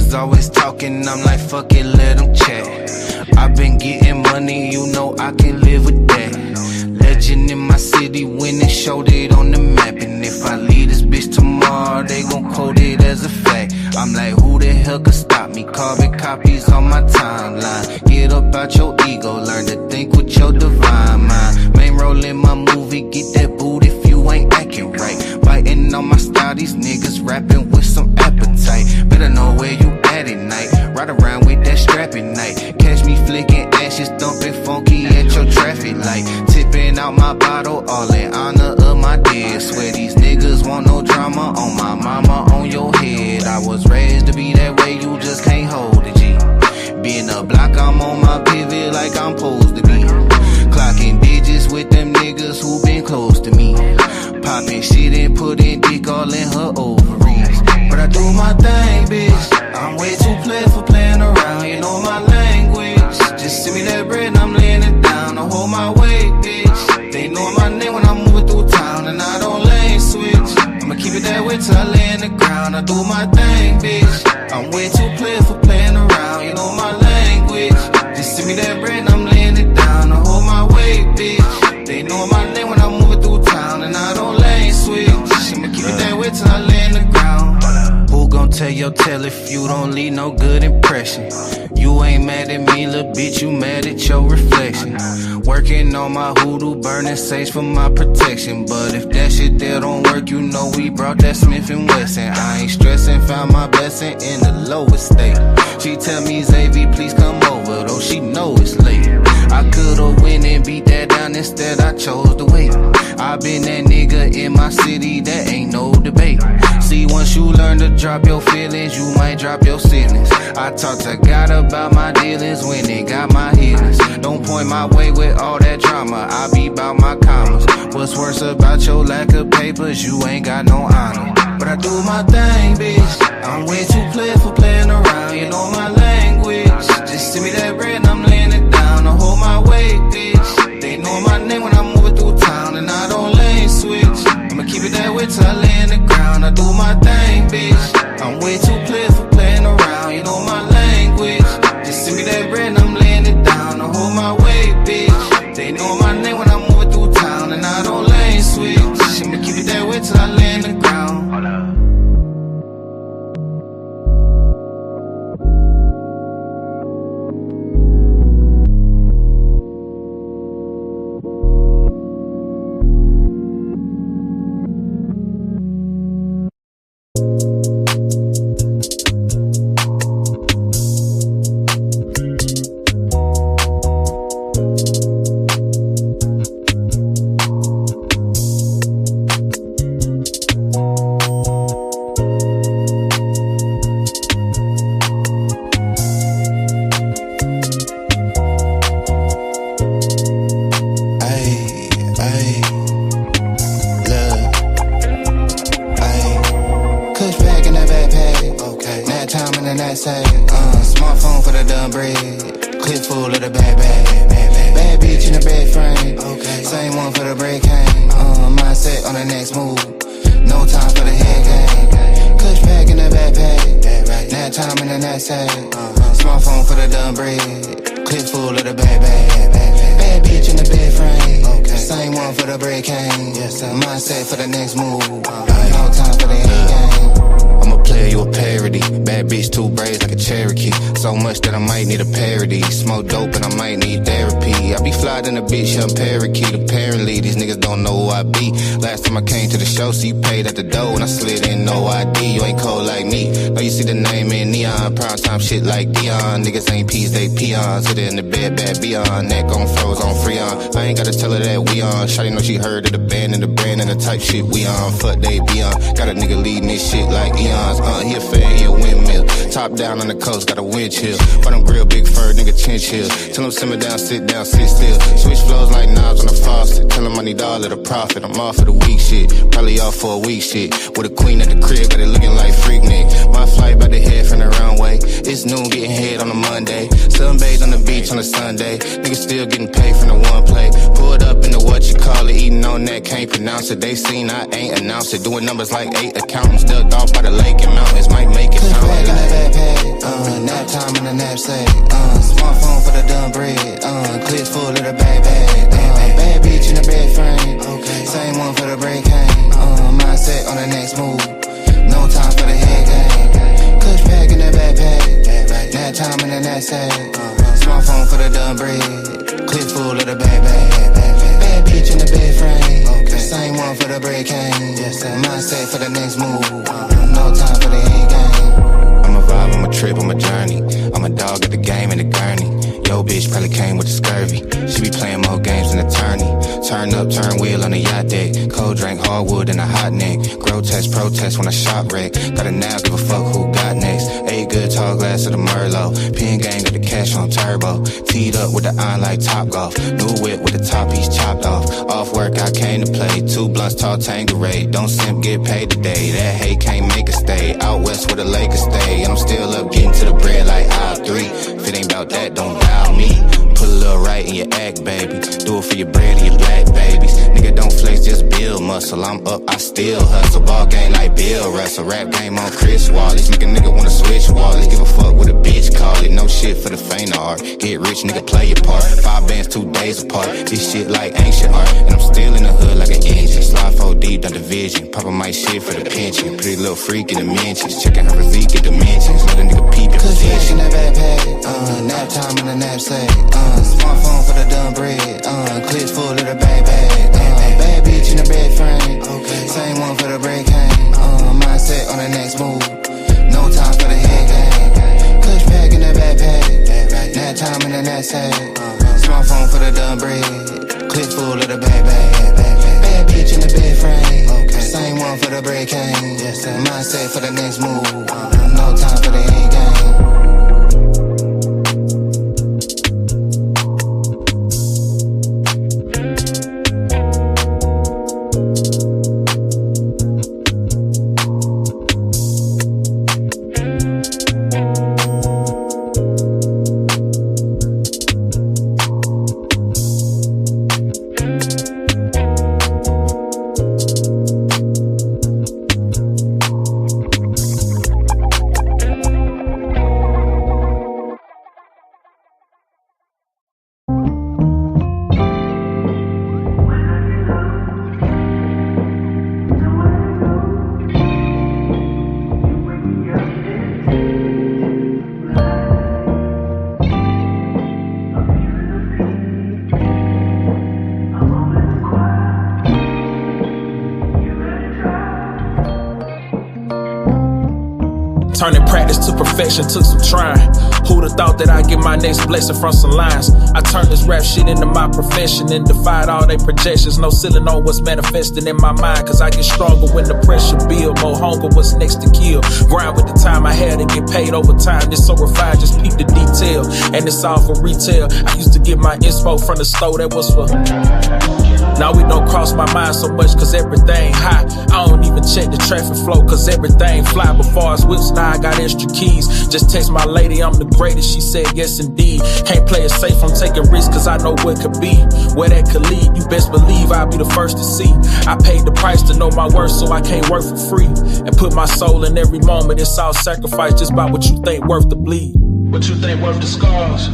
niggas always talking, I'm like fuck it, let them chat. I been getting money, you know I can live with that. Legend in my city, winning, showed it on the map. And if I leave this bitch tomorrow, they gon' quote it as a fact. I'm like, who the hell could stop me? Carbon copies on my timeline. Get up out your ego, learn to think with your divine mind. Main role in my movie, get that boot if you ain't acting right. Biting on my style, these niggas rapping with some appetite. Better know where you at night. Ride around with that strap at night. Catch me flicking ashes, dumping funky at your traffic light. Tipping out my bottle, all in honor of my dead. Swear these niggas want no drama on my mama, on your head. I was raised to be that way, you just can't hold it, G. Being a block, I'm on my pivot like I'm supposed to be. Clocking digits with them niggas who been close to me. Popping shit and putting dick all in her ovaries. But I do my thing, bitch. I'm way too played for playing around, you know my language. Just send me that bread and I'm laying it down. Don't hold my weight, bitch. They know my name when I'm moving through town and I don't lane switch. I'ma keep it that way till I lay in the ground. I do my thing, bitch. I'm way too played for playing around, you know my language. Just send me that bread and I'm laying it down. Don't hold my weight, bitch. They know my name when I'm moving through town and I don't lane switch. I'ma keep it that way till I lay in the ground. Who gon' tell your tale if you don't leave no good impression? You ain't mad at me, little bitch, you mad at your reflection. Working on my hoodoo, burning sage for my protection. But if that shit there don't work, you know we brought that Smith & Wesson. I ain't stressing, found my blessing in the lowest state. She tell me, Xavier, please come over, though she know it's late. I could've went and beat that down, instead I chose to wait. I been that nigga in my city, that ain't no debate. See, once you learn to drop your feelings, you might drop your ceilings. I talk to God about my dealings when it got my healings. Don't point my way with all that drama, I be bout my commas. What's worse about your lack of papers, you ain't got no honor. But I do my thing, bitch. I'm way too played for playing around, you know my language. Just send me that bread and I'm laying it down. Don't hold my weight, bitch. They know my name when I'm moving through town and I don't lane switch. I'ma keep it that way till I lay in the ground. I do my thing, bitch. I'm way too played for playing around, you know my language. Just send me that bread and I'm laying it down. Don't hold my weight, bitch. They know my name when I'm moving through town and I don't lane switch. I'ma keep it that way till I lay in the ground. Smartphone for the dumb bread, clip full of the bad bad bitch in the bed frame. Same one for the break cane. Mindset on the next move, no time for the head game. Kush pack in the backpack, nap time in the knapsack. Smartphone for the dumb bread, clip full of the bad bitch in the bed frame. Same one for the break cane. Mindset for the next move, no time for the head game. I'm a player, you a parody. Bad bitch, two braids like a Cherokee. So much that I might need a parody. Smoke dope and I might need therapy. I be fly than a bitch, young parakeet. Apparently, these niggas don't know who I be. Last time I came to the show, so you paid at the door and I slid in, no ID. You ain't cold like me. Know you see the name in neon. Prime time shit like Dion. Niggas ain't peas, they peons. Hit it in the bed, bad beyond. Neck on froze, on Freon. I ain't gotta tell her that we on. Shawty know she heard of the band and the brand and the type shit we on. Fuck they be on. Got a nigga leading this shit like Eons. He a fan, he a windmill. Top down on the coast, got a wind chill. But I'm grill, big fur, nigga chinchill. Tell him simmer down, sit still. Switch flows like knobs on the faucet. Tell him I need all of the profit. I'm off for the week shit. Probably off for a week shit. With a queen at the crib, got it looking like freak Nick. My flight by the head from the runway. It's noon, getting head on a Monday. Sunbathe on the beach on a Sunday. Niggas still getting paid from the one play. Pulled up into what you call it, eating on that, can't pronounce it. They seen I ain't announced it. Doing numbers like 8 accountants. Ducked off by the lake and mountains. Might make it sound like that. knapsack. Smartphone for the done bread. Clip full of the bad bitch in the bed frame. Same one for the break cane. Mindset for the next move. No time for the end game. I'm a vibe, I'm a trip, I'm a journey. I'm a dog at the game in the gurney. Yo, bitch probably came with the scurvy. She be playing more games than attorney. Turn up, turn wheel on the yacht deck. Cold drink, hardwood, and a hot neck. Grotesque protest when I shop wreck. Gotta now give a fuck who got next. A good tall glass of the Merlot. Pin gang got the cash on turbo. Teed up with the iron like Top Golf. New whip with the top piece chopped off. Off work, I came to play. 2 blunts, tall Tanqueray. Don't simp, get paid today. That hate can't make a stay. Out west where the Lakers stay. And I'm still up getting to the bread like aisle 3. If it ain't about that, don't dial me. Put a little right in your act, baby. Do it for your bread and your black babies. Nigga, don't flex, just build muscle. I'm up, I still hustle. Ball game like Bill Russell. Rap game on Chris Wallace. Make a nigga wanna switch wallets. Give a fuck what a bitch call it. No shit for the faint of heart. Get rich, nigga, play your part. 5 bands, 2 days apart. This shit like ancient art. And I'm still in the hood like an engine. Slide 4 deep, done division. Papa my shit for the pension. Pretty little freak in the mentions. Checking her physique at dimensions. Let a nigga peep your position. That backpack. Nap time in the knapsack. Smartphone for the done bread. Clips full of the bag. Bad bitch in the bed frame. Same one for the break cane. Mindset on the next move. No time for the head game. Clutch pack in the backpack. Nap time in the knapsack. Smartphone for the done bread. Clip full of the bag. Bad bitch in the bed frame. Same one for the break cane. Mindset for the next move. No time for the head game. Turning practice to perfection took some trying. Who'da thought that I'd get my next blessing from some lines? I turned this rap shit into my profession and defied all they projections. No ceiling on what's manifesting in my mind, cause I get stronger when the pressure build. More hunger, what's next to kill. Grind with the time I had to get paid over time. This so refined, just peep the detail. And it's all for retail. I used to get my inspo from the store, that was for... Now we don't cross my mind so much cause everything high. I don't even check the traffic flow cause everything fly. Before as whips, now I got extra keys. Just text my lady, I'm the greatest, she said yes indeed. Can't play it safe, I'm taking risks cause I know what could be. Where that could lead, you best believe I'll be the first to see. I paid the price to know my worth so I can't work for free. And put my soul in every moment, it's all sacrifice just by what you think worth the bleed. What you think worth the scars?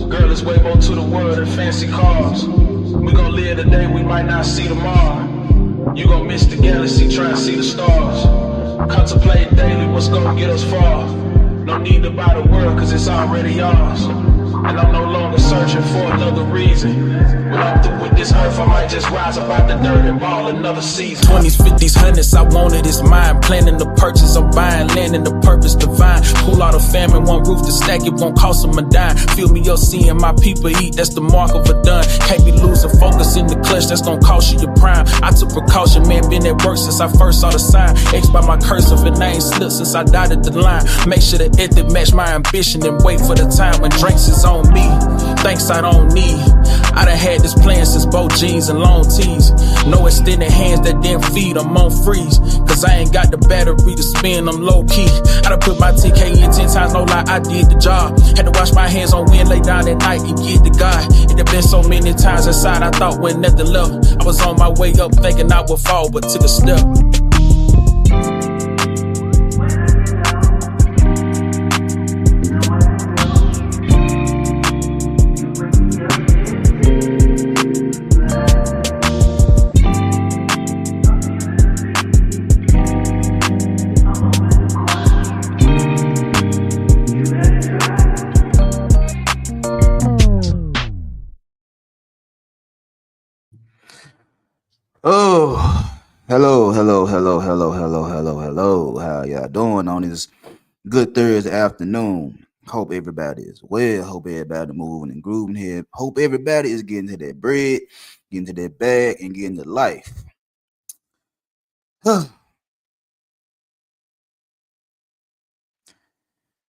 Girl, it's way more to the world than fancy cars. We gon' live today, we might not see tomorrow. You gon' miss the galaxy, try and see the stars. Contemplate daily what's gon' get us far. No need to buy the world cause it's already yours. And I'm no longer searching for another reason. When I'm through with this earth, I might just rise up out the dirt and ball another season. 20s, 50s, 100s, I wanted it's mine. Planning the purchase, I'm buying land and the purpose divine. Pull out a family, one roof to stack, it won't cost them a dime. Fill me up seeing my people eat, that's the mark of a done. Can't be losing focus in the clutch, that's gon' cost you your prime. I took precaution, man, been at work since I first saw the sign. X by my cursive and I ain't slipped since I dotted the line. Make sure the ethic match my ambition and wait for the time when drinks is on me. Thanks I don't need. I done had this plan since both jeans and long tees. No extended hands that didn't feed, I'm on freeze. Cause I ain't got the battery to spin, I'm low key. I done put my TK in 10 times, no lie, I did the job. Had to wash my hands on wind, lay down at night and get to God. It had been so many times inside, I thought when nothing left. I was on my way up thinking I would fall, but took a step. Hello. How y'all doing on this good Thursday afternoon? Hope everybody is well. Hope everybody moving and grooving here. Hope everybody is getting to that bread, getting to that bag, and getting to life.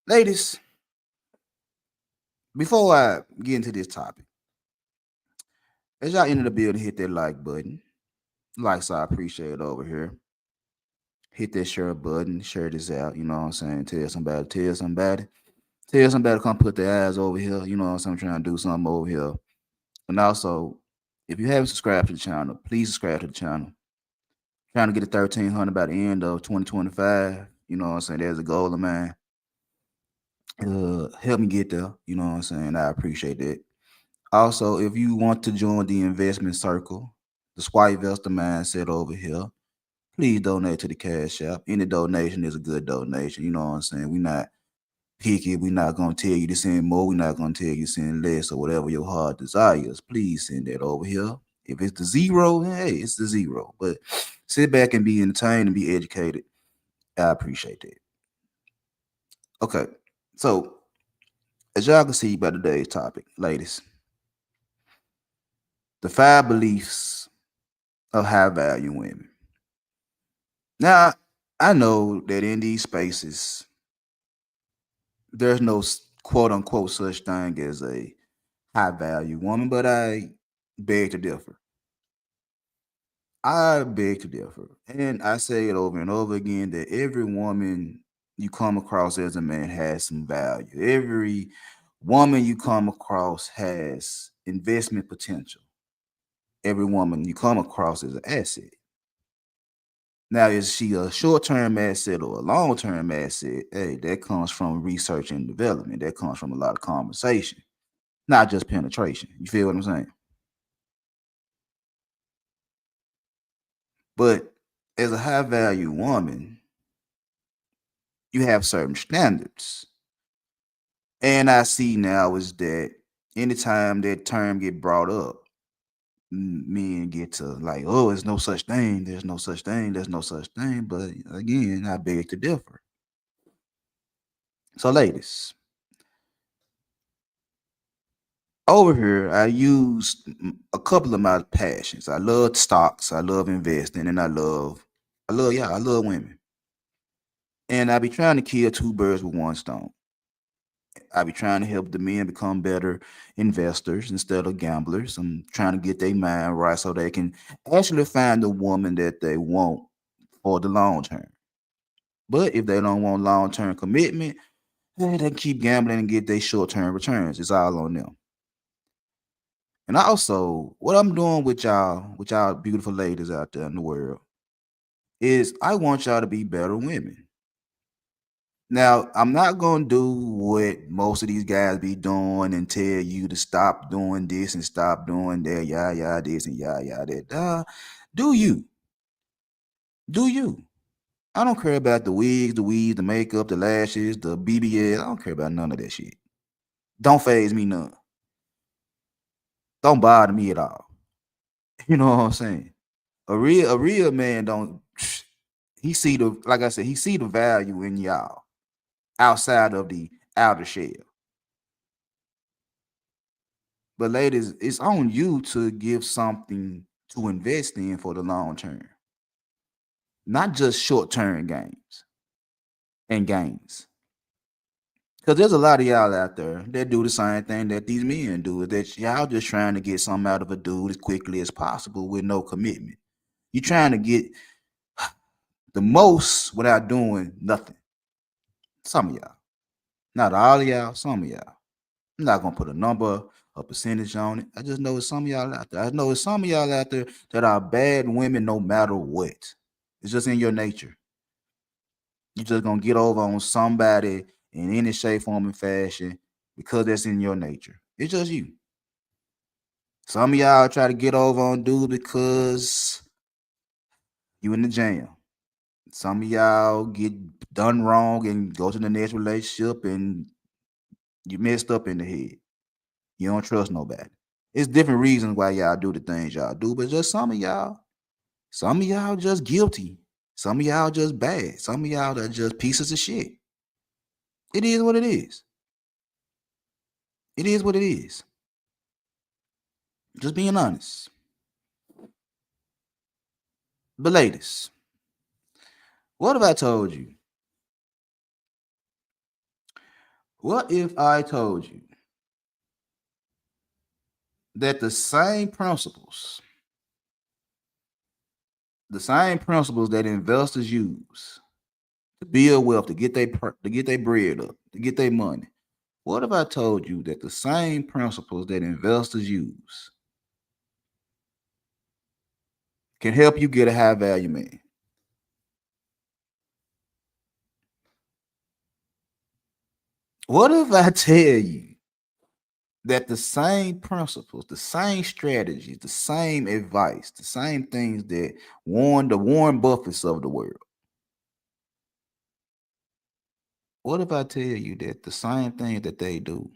Ladies, before I get into this topic, as y'all enter the building, hit that like button. Likes I appreciate over here. Hit that share button, share this out. You know what I'm saying? Tell somebody. Tell somebody to come put their eyes over here. You know what I'm saying? I'm trying to do something over here. And also, if you haven't subscribed to the channel, please subscribe to the channel. Trying to get to 1,300 by the end of 2025. You know what I'm saying? There's a goal of mine. Help me get there. You know what I'm saying? I appreciate that. Also, if you want to join the investment circle, the Swipevestor mindset over here, please donate to the Cash App. Any donation is a good donation. You know what I'm saying? We're not picky. We're not going to tell you to send more. We're not going to tell you to send less or whatever your heart desires. Please send that over here. If it's the zero, hey, it's the zero. But sit back and be entertained and be educated. I appreciate that. Okay. So, as y'all can see by today's topic, ladies, the 5 beliefs of high value women. Now, I know that in these spaces, there's no quote unquote such thing as a high value woman, but I beg to differ. I beg to differ. And I say it over and over again that every woman you come across as a man has some value. Every woman you come across has investment potential. Every woman you come across is an asset. Now, is she a short-term asset or a long-term asset? Hey, that comes from research and development. That comes from a lot of conversation, not just penetration. You feel what I'm saying? But as a high-value woman, you have certain standards. And I see now is that anytime that term get brought up, men get to like, oh, there's no such thing. There's no such thing. There's no such thing. But again, I beg to differ. So, ladies, over here, I use a couple of my passions. I love stocks. I love investing, and I love women. And I be trying to kill 2 birds with 1 stone. I be trying to help the men become better investors instead of gamblers. I'm trying to get their mind right so they can actually find the woman that they want for the long term. But if they don't want long term commitment, they can keep gambling and get their short term returns. It's all on them. And also, what I'm doing with y'all beautiful ladies out there in the world, is I want y'all to be better women. Now, I'm not gonna do what most of these guys be doing and tell you to stop doing this and stop doing that, yeah, this and yeah, that. Do you? Do you? I don't care about the wigs, the weaves, the makeup, the lashes, the BBL. I don't care about none of that shit. Don't phase me none. Don't bother me at all. You know what I'm saying? A real man don't he see the like I said, he see the value in y'all outside of the outer shell. But ladies, it's on you to give something to invest in for the long term, not just short term games and gains. Because there's a lot of y'all out there that do the same thing that these men do. Is that y'all just trying to get something out of a dude as quickly as possible with no commitment. You're trying to get the most without doing nothing. Some of y'all, not all of y'all, some of y'all. I'm not gonna put a number, a percentage on it. I just know it's some of y'all out there. I know it's some of y'all out there that are bad women no matter what. It's just in your nature. You're just gonna get over on somebody in any shape, form, and fashion because that's in your nature. It's just you. Some of y'all try to get over on dudes because you in the jam. Some of y'all get done wrong and go to the next relationship and you messed up in the head. You don't trust nobody. It's different reasons why y'all do the things y'all do, but just some of y'all just guilty. Some of y'all just bad. Some of y'all are just pieces of shit. It is what it is. It is what it is. Just being honest. But ladies, what if I told you? What if I told you that the same principles that investors use to build wealth, to get their bread up, to get their money? What if I told you that the same principles that investors use can help you get a high value man? What if I tell you that the same principles, the same strategies, the same advice, the same things that Warren Buffetts of the world? What if I tell you that the same things that they do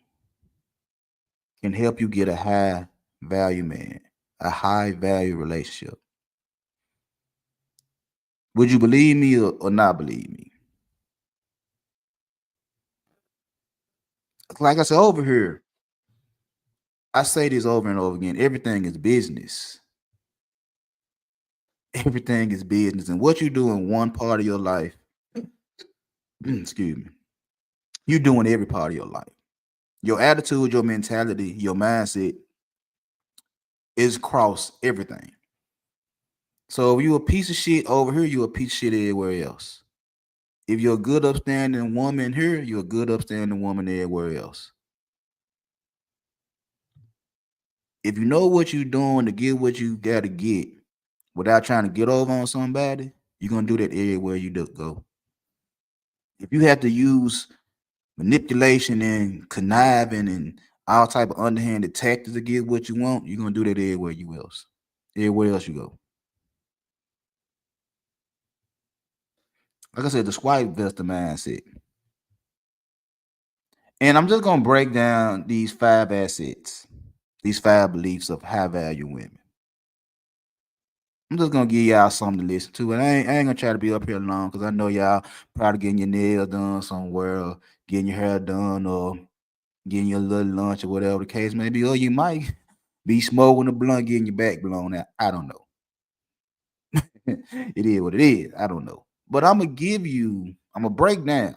can help you get a high value man, a high value relationship? Would you believe me or not believe me? Like I said, over here, I say this over and over again. Everything is business. Everything is business. And what you do in one part of your life, excuse me, you do in every part of your life. Your attitude, your mentality, your mindset is cross everything. So if you a piece of shit over here, you a piece of shit everywhere else. If you're a good upstanding woman here, you're a good upstanding woman everywhere else. If you know what you're doing to get what you got to get without trying to get over on somebody, you're going to do that everywhere you go. If you have to use manipulation and conniving and all type of underhanded tactics to get what you want, you're going to do that everywhere else. Everywhere else you go. Like I said, the Swipevestor mindset. And I'm just going to break down these 5 assets, these 5 beliefs of high value women. I'm just gonna give y'all something to listen to, and I ain't gonna try to be up here long because I know y'all probably getting your nails done somewhere, or getting your hair done, or getting your little lunch, or whatever the case may be, or you might be smoking a blunt, getting your back blown out. I don't know. It is what it is. I don't know, but I'm gonna break down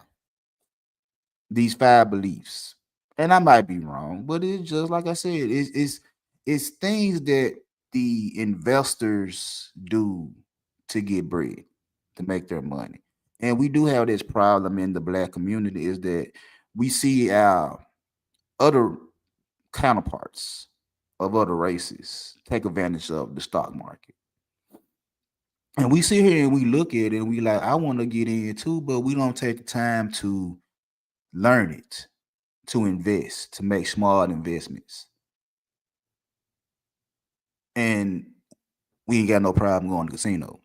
these 5 beliefs, and I might be wrong, but it's just like I said, it's things that the investors do to get bread, to make their money. And we do have this problem in the black community, is that we see our other counterparts of other races take advantage of the stock market. And we sit here and we look at it and we like, I want to get in too, but we don't take the time to learn it, to invest, to make smart investments. And we ain't got no problem going to the casino.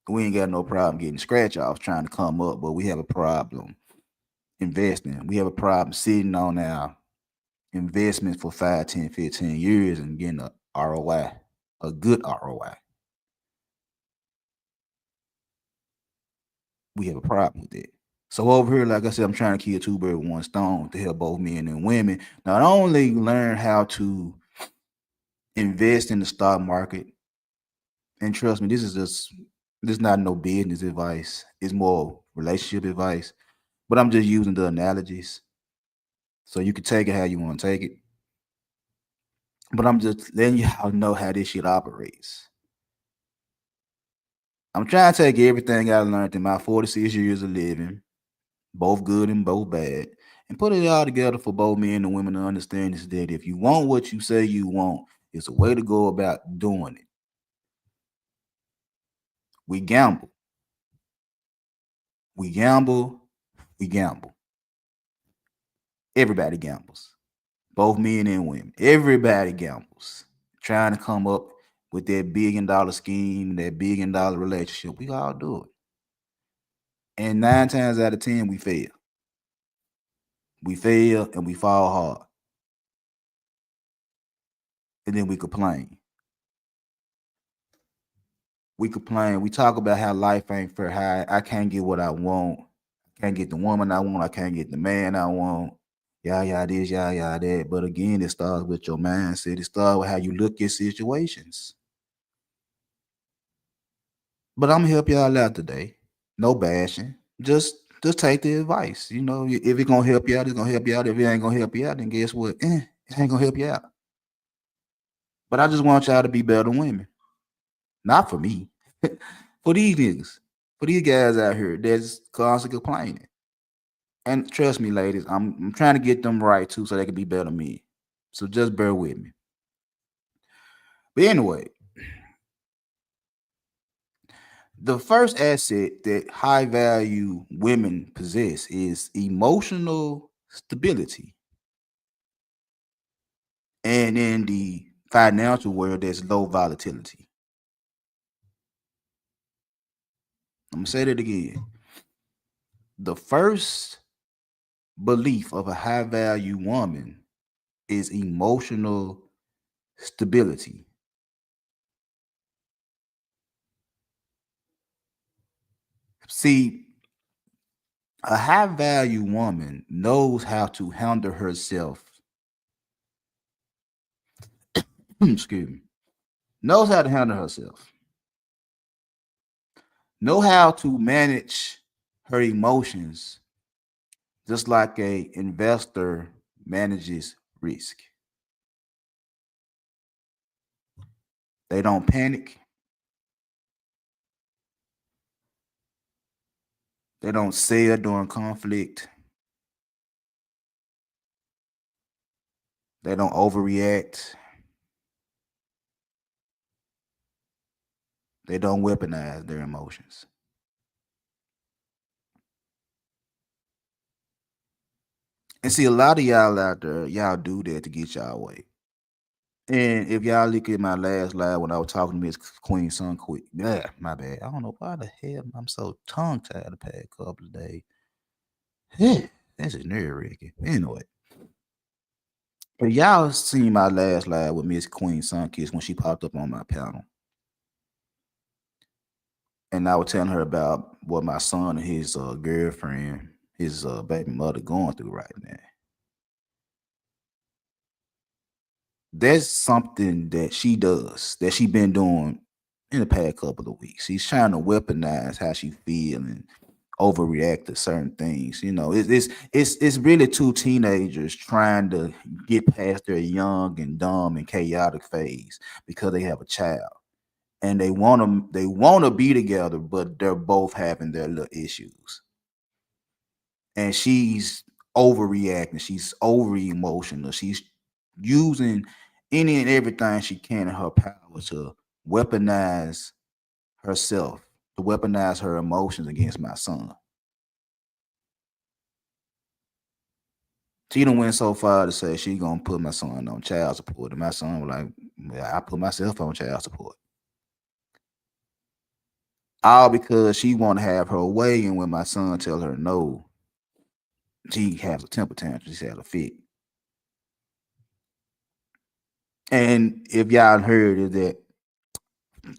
We ain't got no problem getting scratch offs trying to come up, but we have a problem investing. We have a problem sitting on our investments for 5, 10, 15 years and getting a ROI, a good ROI. We have a problem with it. So over here, like I said, I'm trying to kill 2 birds with 1 stone to help both men and women not only learn how to invest in the stock market, and trust me, this is not no business advice. It's more relationship advice. But I'm just using the analogies. So you can take it how you want to take it. But I'm just letting y'all know how this shit operates. I'm trying to take everything I learned in my 46 years of living, both good and both bad, and put it all together for both men and women to understand is that if you want what you say you want, it's a way to go about doing it. We gamble. We gamble. We gamble. Everybody gambles. Both men and women. Everybody gambles. Trying to come up with that $1 billion scheme, that $1 billion relationship. We all do it. And 9 times out of 10, we fail. We fail and we fall hard. And then we complain. we complain. We talk about how life ain't fair. How I can't get what I want. I can't get the woman I want. I can't get the man I want. Yeah, this, yeah, that. But again, it starts with your mindset. It starts with how you look at situations. But I'm gonna help y'all out today. No bashing. Just take the advice. You know, if it's gonna help you out, it's gonna help you out. If it ain't gonna help you out, then guess what? It ain't gonna help you out. But I just want y'all to be better women. Not for me. For these niggas. For these guys out here that's constantly complaining. And trust me, ladies, I'm trying to get them right too so they can be better men. So just bear with me. But anyway, the first asset that high value women possess is emotional stability. And in the financial world, there's low volatility. I'm gonna say that again. The first belief of a high value woman is emotional stability. See, a high value woman knows how to handle herself. Excuse me. Knows how to handle herself. Know how to manage her emotions just like a investor manages risk. They don't panic. They don't sell during conflict. They don't overreact. They don't weaponize their emotions. And see, a lot of y'all out there, y'all do that to get y'all way. And if y'all look at my last live when I was talking to Miss Queen Sun Quick, yeah, my bad. I don't know why the hell I'm so tongue tied the past couple of days. That's just nerve wracking. Anyway, if y'all seen my last live with Miss Queen Sun Kiss when she popped up on my panel, and I was telling her about what my son and his girlfriend, his baby mother, going through right now. That's something that she does that she been doing in the past couple of weeks. She's trying to weaponize how she feel and overreact to certain things. You know, it's really two teenagers trying to get past their young and dumb and chaotic phase because they have a child and they want to be together, but they're both having their little issues. And she's overreacting. She's over emotional. She's using any and everything she can in her power to weaponize herself, to weaponize her emotions against my son. She done went so far to say she gonna put my son on child support, and my son was like, well, "I put myself on child support." All because she want to have her way, and when my son tell her no, she has a temper tantrum. She has a fit. And if y'all heard is that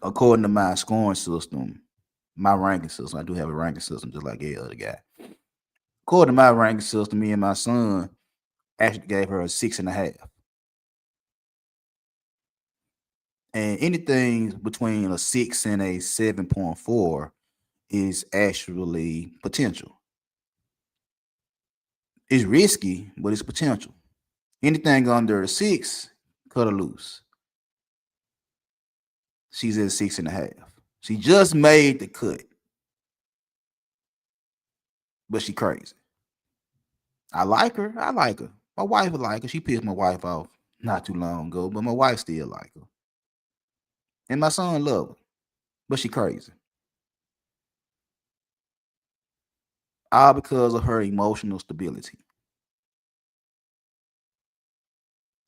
according to my scoring system, my ranking system, I do have a ranking system just like every other guy. According to my ranking system, me and my son actually gave her a 6.5. And anything between a 6 and a 7.4 is actually potential. It's risky, but it's potential. Anything under a 6, cut her loose. She's at 6.5. She just made the cut, but she crazy. I like her. I like her. My wife would like her. She pissed my wife off not too long ago, but my wife still like her. And my son love her, but she crazy. All because of her emotional stability.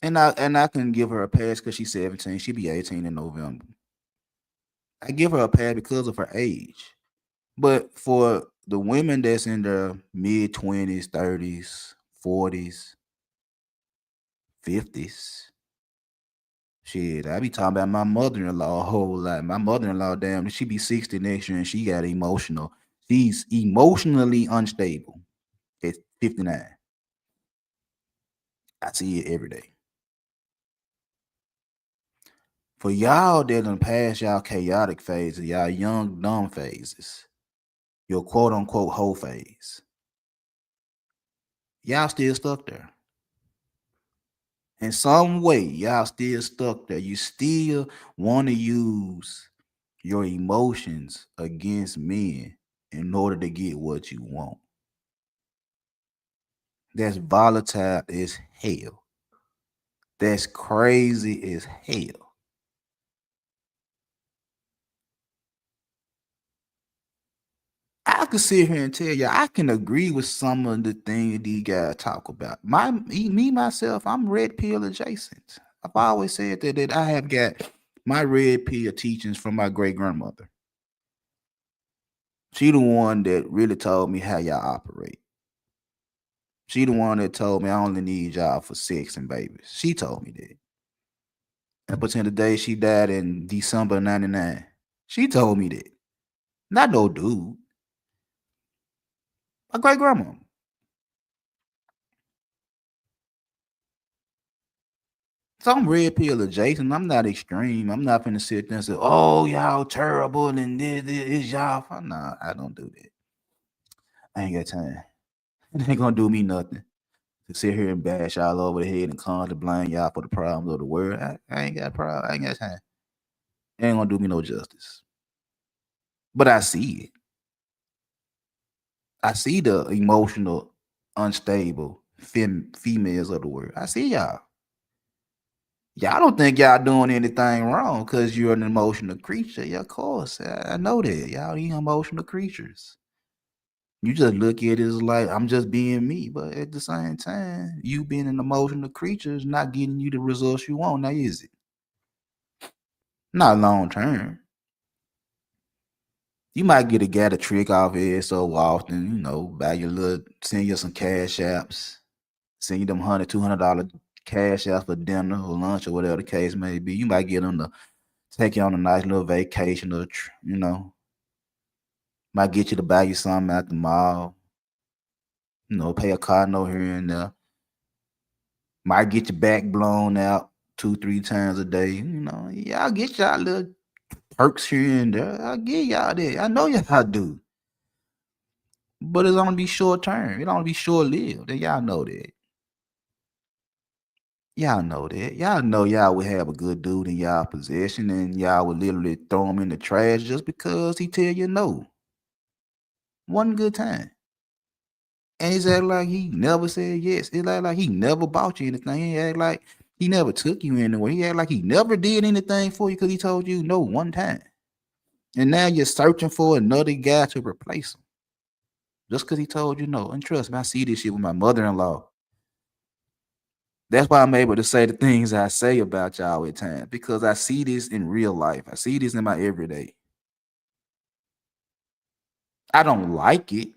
And I can give her a pass because she's 17. She'll be 18 in November. I give her a pass because of her age. But for the women that's in their mid 20s, 30s, 40s, 50s, Shit, I be talking about my mother-in-law a whole lot. My mother-in-law, damn, she be 60 next year and she got emotional. She's emotionally unstable at 59. I see it every day. For y'all that done pass y'all chaotic phases, y'all young dumb phases, your quote unquote hoe phase, y'all still stuck there. In some way, y'all still stuck there. You still want to use your emotions against men in order to get what you want. That's volatile as hell. That's crazy as hell. I could sit here and tell you I can agree with some of the things these guys talk about. Me myself, I'm red pill adjacent. I've always said that I have got my red pill teachings from my great grandmother. She the one that really told me how y'all operate. She the one that told me I only need y'all for sex and babies. She told me that. And pretend the day she died in December '99, she told me that. Not no dude. My great grandma. So I'm red pill adjacent. I'm not extreme. I'm not finna sit there and say, "Oh, y'all terrible," and this is y'all. Nah, I don't do that. I ain't got time. It ain't gonna do me nothing to sit here and bash y'all over the head and constantly blame y'all for the problems of the world. I ain't got a problem. I ain't got time. It ain't gonna do me no justice. But I see it. I see the emotional, unstable females of the world. I see y'all. Y'all don't think y'all doing anything wrong because you're an emotional creature. Yeah, of course. I know that. Y'all ain't emotional creatures. You just look at it as like I'm just being me, but at the same time, you being an emotional creature is not getting you the results you want. Now is it? Not long term. You might get a guy to trick off here so often, buy your little, send you some cash apps, send you them $100, $200 cash apps for dinner or lunch or whatever the case may be. You might get them to take you on a nice little vacation or, might get you to buy you something at the mall, pay a car note here and there. Might get your back blown out 2, 3 times a day. Y'all get y'all little perks here and there. I get y'all that. I know y'all do. But it's only be short term. It only be short lived. And y'all know that. Y'all know that. Y'all know y'all would have a good dude in y'all possession and y'all would literally throw him in the trash just because he tell you no. One good time. And it's act like he never said yes. It's like he never bought you anything. He act like he never took you anywhere. He act like he never did anything for you because he told you no one time. And now you're searching for another guy to replace him. Just because he told you no. And trust me, I see this shit with my mother-in-law. That's why I'm able to say the things I say about y'all at times. Because I see this in real life. I see this in my everyday. I don't like it.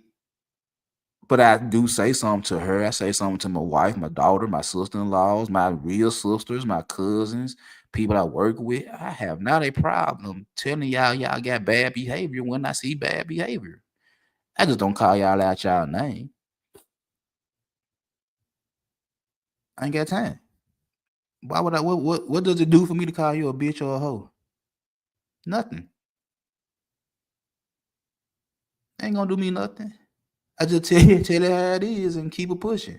But I do say something to her. I say something to my wife, my daughter, my sister-in-laws, my real sisters, my cousins, people I work with. I have not a problem telling y'all got bad behavior when I see bad behavior. I just don't call y'all out y'all name. I ain't got time. Why would I? What does it do for me to call you a bitch or a hoe? Nothing. Ain't gonna do me nothing. I just tell you how it is and keep it pushing.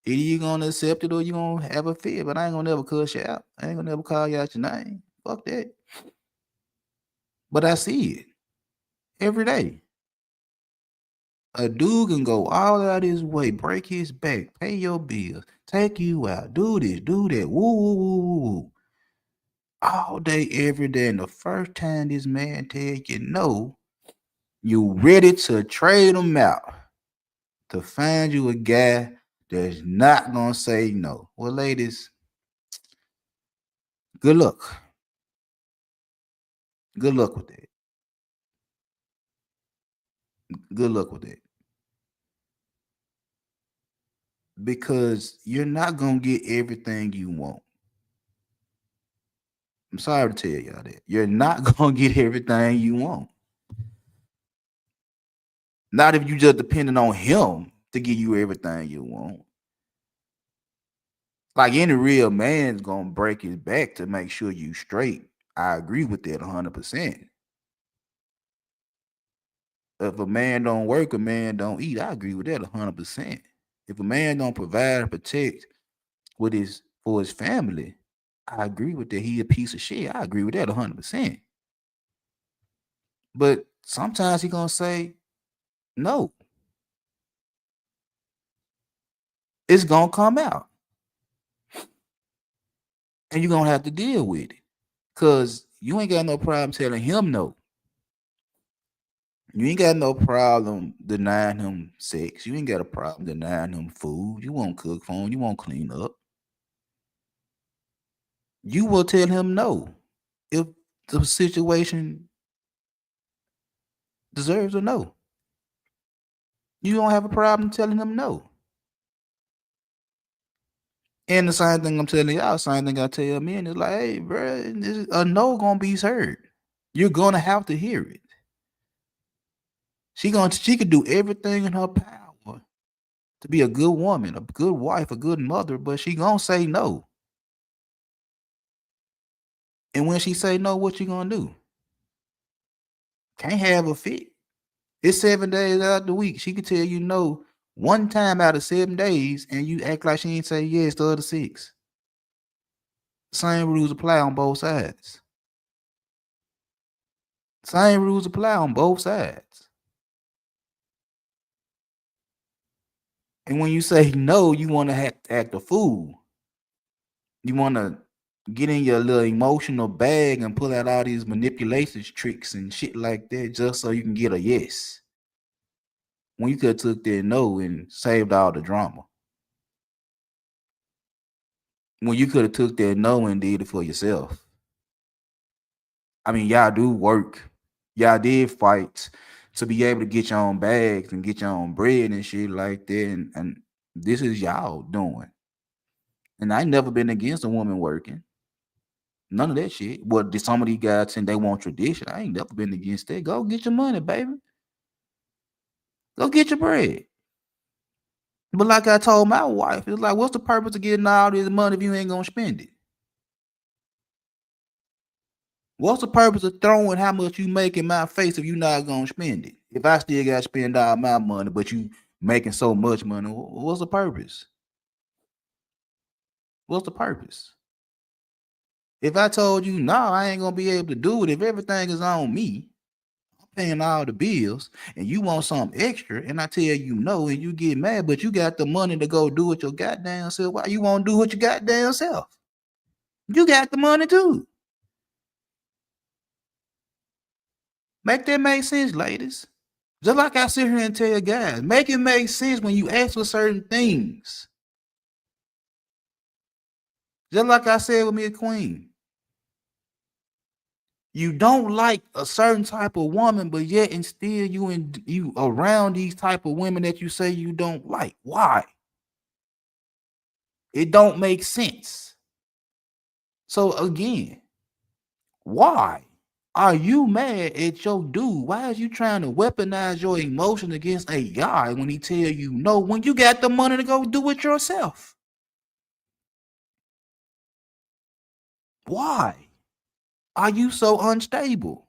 Either you gonna accept it or you gonna have a fear, but I ain't gonna never cuss you out. I ain't gonna never call you out your name. Fuck that. But I see it every day. A dude can go all out his way, break his back, pay your bills, take you out, do this, do that, woo, woo, woo, woo, woo. All day, every day. And the first time this man tell you no, you ready to trade him out to find you a guy that's not gonna say no. Well, ladies, good luck. Good luck with that. Good luck with that. Because you're not gonna get everything you want. I'm sorry to tell y'all that. You're not gonna get everything you want. Not if you just depending on him to give you everything you want. Like any real man's gonna break his back to make sure you straight. I agree with that 100%. If a man don't work, a man don't eat. I agree with that 100%. If a man don't provide and protect with his for his family, I agree with that. He a piece of shit. I agree with that 100%. But sometimes he gonna say no. It's gonna come out, and you're gonna have to deal with it. Cause you ain't got no problem telling him no. You ain't got no problem denying him sex. You ain't got a problem denying him food. You won't cook for him. You won't clean up. You will tell him no if the situation deserves a no. You don't have a problem telling him no. And the same thing I'm telling y'all, same thing I tell men is like, hey, bro, a no gonna be heard. You're gonna have to hear it. She could do everything in her power to be a good woman, a good wife, a good mother, but she gonna say no. And when she say no, what you gonna do? Can't have a fit. It's 7 days out of the week. She could tell you no one time out of 7 days, and you act like she ain't say yes the other 6. Same rules apply on both sides. Same rules apply on both sides. And when you say no, you want to act a fool. You want to get in your little emotional bag and pull out all these manipulations tricks and shit like that just so you can get a yes. When you could have took that no and saved all the drama. When you could have took that no and did it for yourself. I mean, y'all do work. Y'all did fight to be able to get your own bags and get your own bread and shit like that. And this is y'all doing. And I ain't never been against a woman working. None of that shit. But did some of these guys saying they want tradition? I ain't never been against that. Go get your money, baby. Go get your bread. But like I told my wife, it's like, what's the purpose of getting all this money if you ain't gonna spend it? What's the purpose of throwing how much you make in my face if you're not gonna spend it? If I still gotta spend all my money, but you making so much money, what's the purpose? What's the purpose? If I told you no, I ain't gonna be able to do it. If everything is on me, I'm paying all the bills, and you want something extra, and I tell you no, and you get mad, but you got the money to go do it your goddamn self. Why you won't do it your goddamn self? You got the money too. Make that make sense, ladies. Just like I sit here and tell guys, make it make sense when you ask for certain things. Just like I said with me, a queen. You don't like a certain type of woman, but yet and still you around these type of women that you say you don't like. Why? It don't make sense. So again, why are you mad at your dude? Why is you trying to weaponize your emotion against a guy when he tell you no, when you got the money to go do it yourself? Why are you so unstable?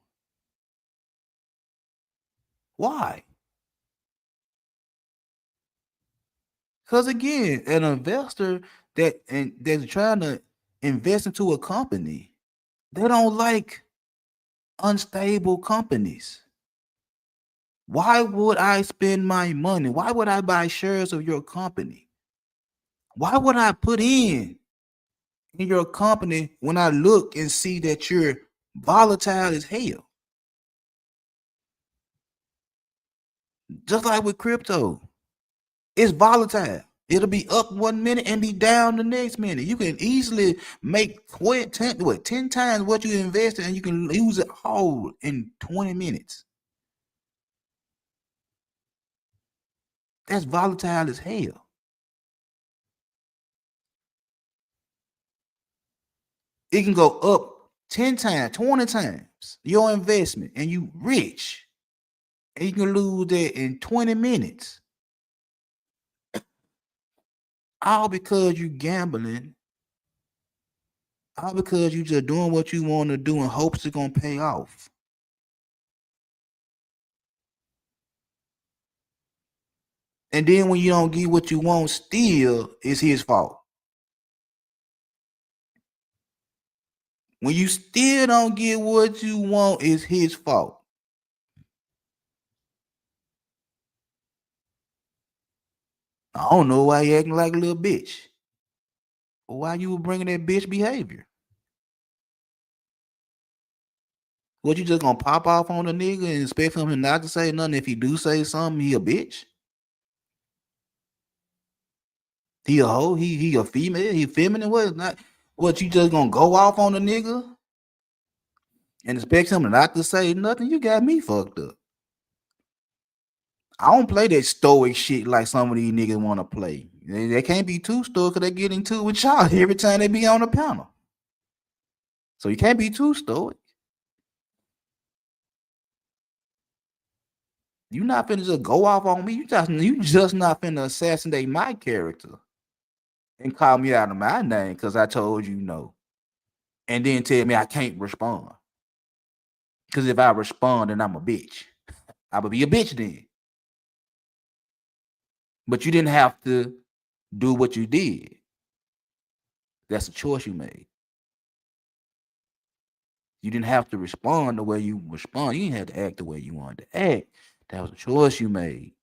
Why? Because again, an investor that's trying to invest into a company, they don't like unstable companies. Why would I spend my money? Why would I buy shares of your company? Why would I put in your company when I look and see that you're volatile as hell? Just like with crypto, it's volatile. It'll be up 1 minute and be down the next minute. You can easily make 10 times what you invested, and you can lose it all in 20 minutes. That's volatile as hell. It can go up 10 times, 20 times your investment, and you rich, and you can lose that in 20 minutes. All because you gambling, all because you just doing what you want to do in hopes it's gonna pay off. And then when you don't get what you want, still it's his fault. When you still don't get what you want, it's his fault. I don't know why you acting like a little bitch. Or why you were bringing that bitch behavior. What, you just gonna pop off on a nigga and expect for him not to say nothing? If he do say something, he a bitch? He a hoe? He a female? He feminine? What? Not what, you just gonna go off on a nigga and expect him not to say nothing? You got me fucked up. I don't play that stoic shit like some of these niggas want to play. They can't be too stoic because they get into it with y'all every time they be on the panel. So you can't be too stoic. You not finna just go off on me. You just not finna assassinate my character and call me out of my name because I told you no. And then tell me I can't respond. Because if I respond, then I'm a bitch. I would be a bitch then. But you didn't have to do what you did. That's a choice you made. You didn't have to respond the way you respond. You didn't have to act the way you wanted to act. That was a choice you made.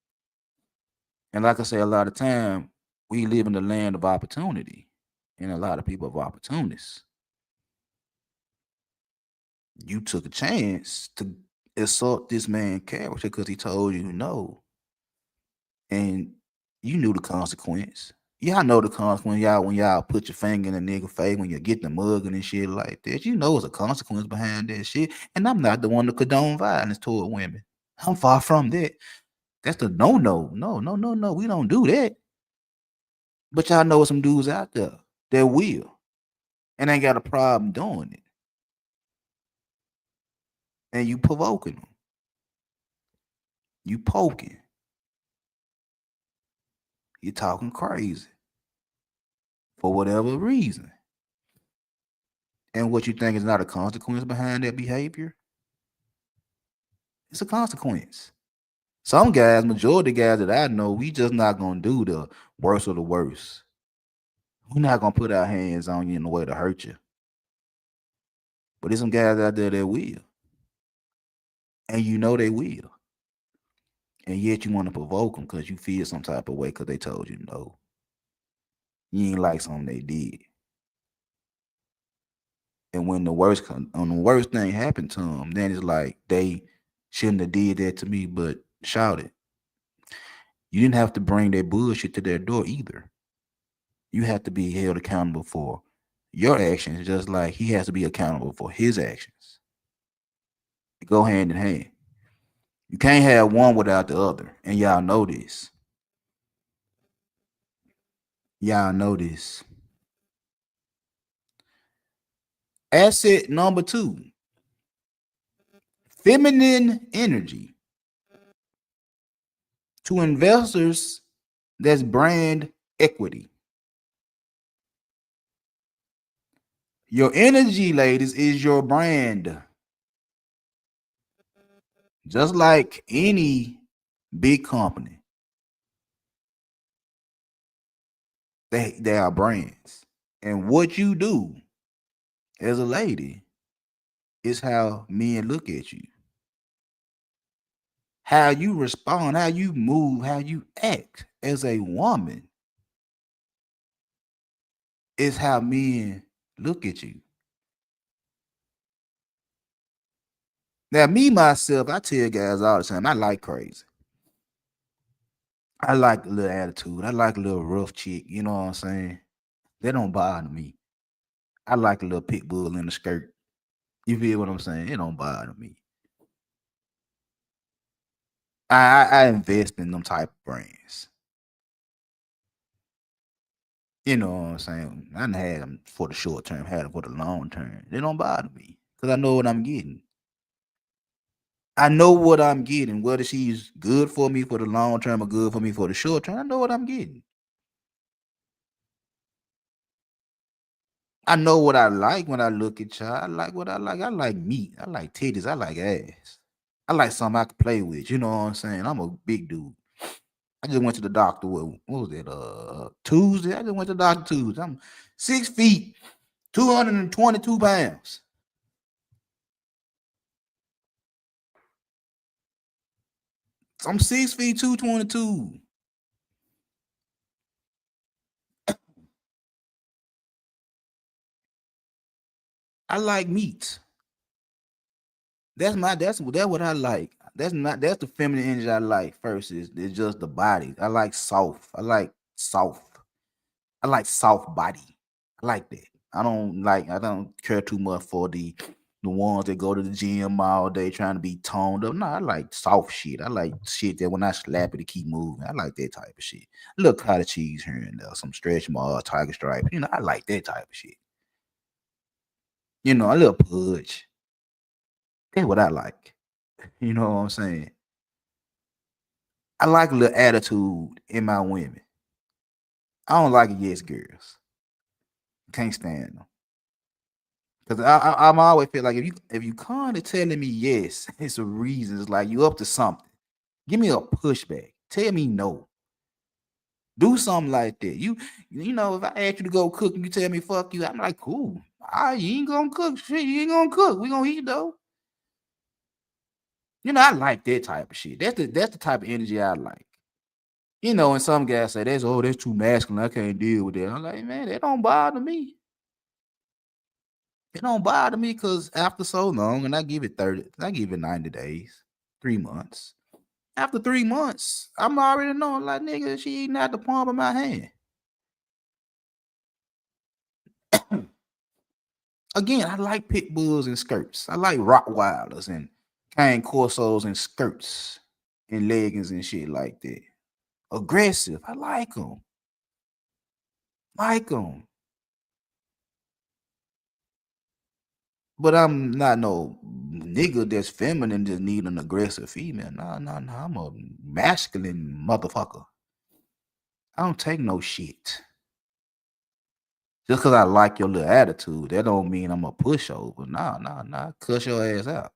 And like I say, a lot of time, we live in the land of opportunity. And a lot of people are opportunists. You took a chance to assault this man's character because he told you no. And you knew the consequence. Y'all know the consequence, y'all, when y'all put your finger in a nigga face when you get the mugging and shit like that. You know it's a consequence behind that shit. And I'm not the one to condone violence toward women. I'm far from that. That's the no. No. We don't do that. But y'all know some dudes out there that will and ain't got a problem doing it. And you provoking them. You poking. You talking crazy for whatever reason. And what you think is not a consequence behind that behavior? It's a consequence. Some guys, majority of guys that I know, we just not gonna do the worst of the worst. We're not gonna put our hands on you in a way to hurt you. But there's some guys out there that will. And you know they will. And yet you want to provoke them because you feel some type of way because they told you no. You ain't like something they did. And when the worst thing happened to them, then it's like they shouldn't have did that to me, but shout it. You didn't have to bring that bullshit to their door either. You have to be held accountable for your actions, just like he has to be accountable for his actions. They go hand in hand. You can't have one without the other. And y'all know this. Y'all know this. Asset number 2, feminine energy. To investors, that's brand equity. Your energy, ladies, is your brand. Just like any big company, they are brands. And what you do as a lady is how men look at you. How you respond, how you move, how you act as a woman is how men look at you. Now, me, myself, I tell guys all the time, I like crazy. I like a little attitude. I like a little rough chick. You know what I'm saying? They don't bother me. I like a little pit bull in the skirt. You feel what I'm saying? It don't bother me. I invest in them type of brands. You know what I'm saying? I done had them for the short term, had them for the long term. They don't bother me because I know what I'm getting. I know what I'm getting. Whether she's good for me for the long term or good for me for the short term, I know what I'm getting. I know what I like when I look at y'all. I like what I like. I like meat. I like titties. I like ass. I like something I can play with. You know what I'm saying? I'm a big dude. I just went to the doctor. What was it? Tuesday. I just went to the doctor Tuesday. I'm 6 feet, 222 pounds. I'm 6 feet, 222. I like meat. That's what I like. That's the feminine energy I like first. Is just the body. I like soft. I like soft. I like soft body. I like that. I don't care too much for the ones that go to the gym all day trying to be toned up. No, I like soft shit. I like shit that when I slap it, it keep moving. I like that type of shit. A little cottage cheese here and there, some stretch marks, tiger stripe. I like that type of shit. A little pudge. That's what I like. You know what I'm saying? I like a little attitude in my women. I don't like yes girls. Can't stand them. Cause I'm always feel like if you kind of telling me yes, it's a reason. It's like you up to something. Give me a pushback. Tell me no. Do something like that. If I ask you to go cook and you tell me fuck you, I'm like cool. You ain't gonna cook. Shit, you ain't gonna cook. We gonna eat though. I like that type of shit. That's the type of energy I like. And some guys say that's too masculine. I can't deal with that. I'm like, man, that don't bother me. It don't bother me because after so long, and I give it 90 days, 3 months. After 3 months, I'm already knowing, like, nigga, she eating out the palm of my hand. Again, I like pit bulls and skirts. I like Rottweilers and cane corsos and skirts and leggings and shit like that. Aggressive. I like them. Like them. But I'm not no nigga that's feminine just need an aggressive female. Nah, nah, nah. I'm a masculine motherfucker. I don't take no shit. Just cause I like your little attitude, that don't mean I'm a pushover. Nah, nah, nah. Cuss your ass out.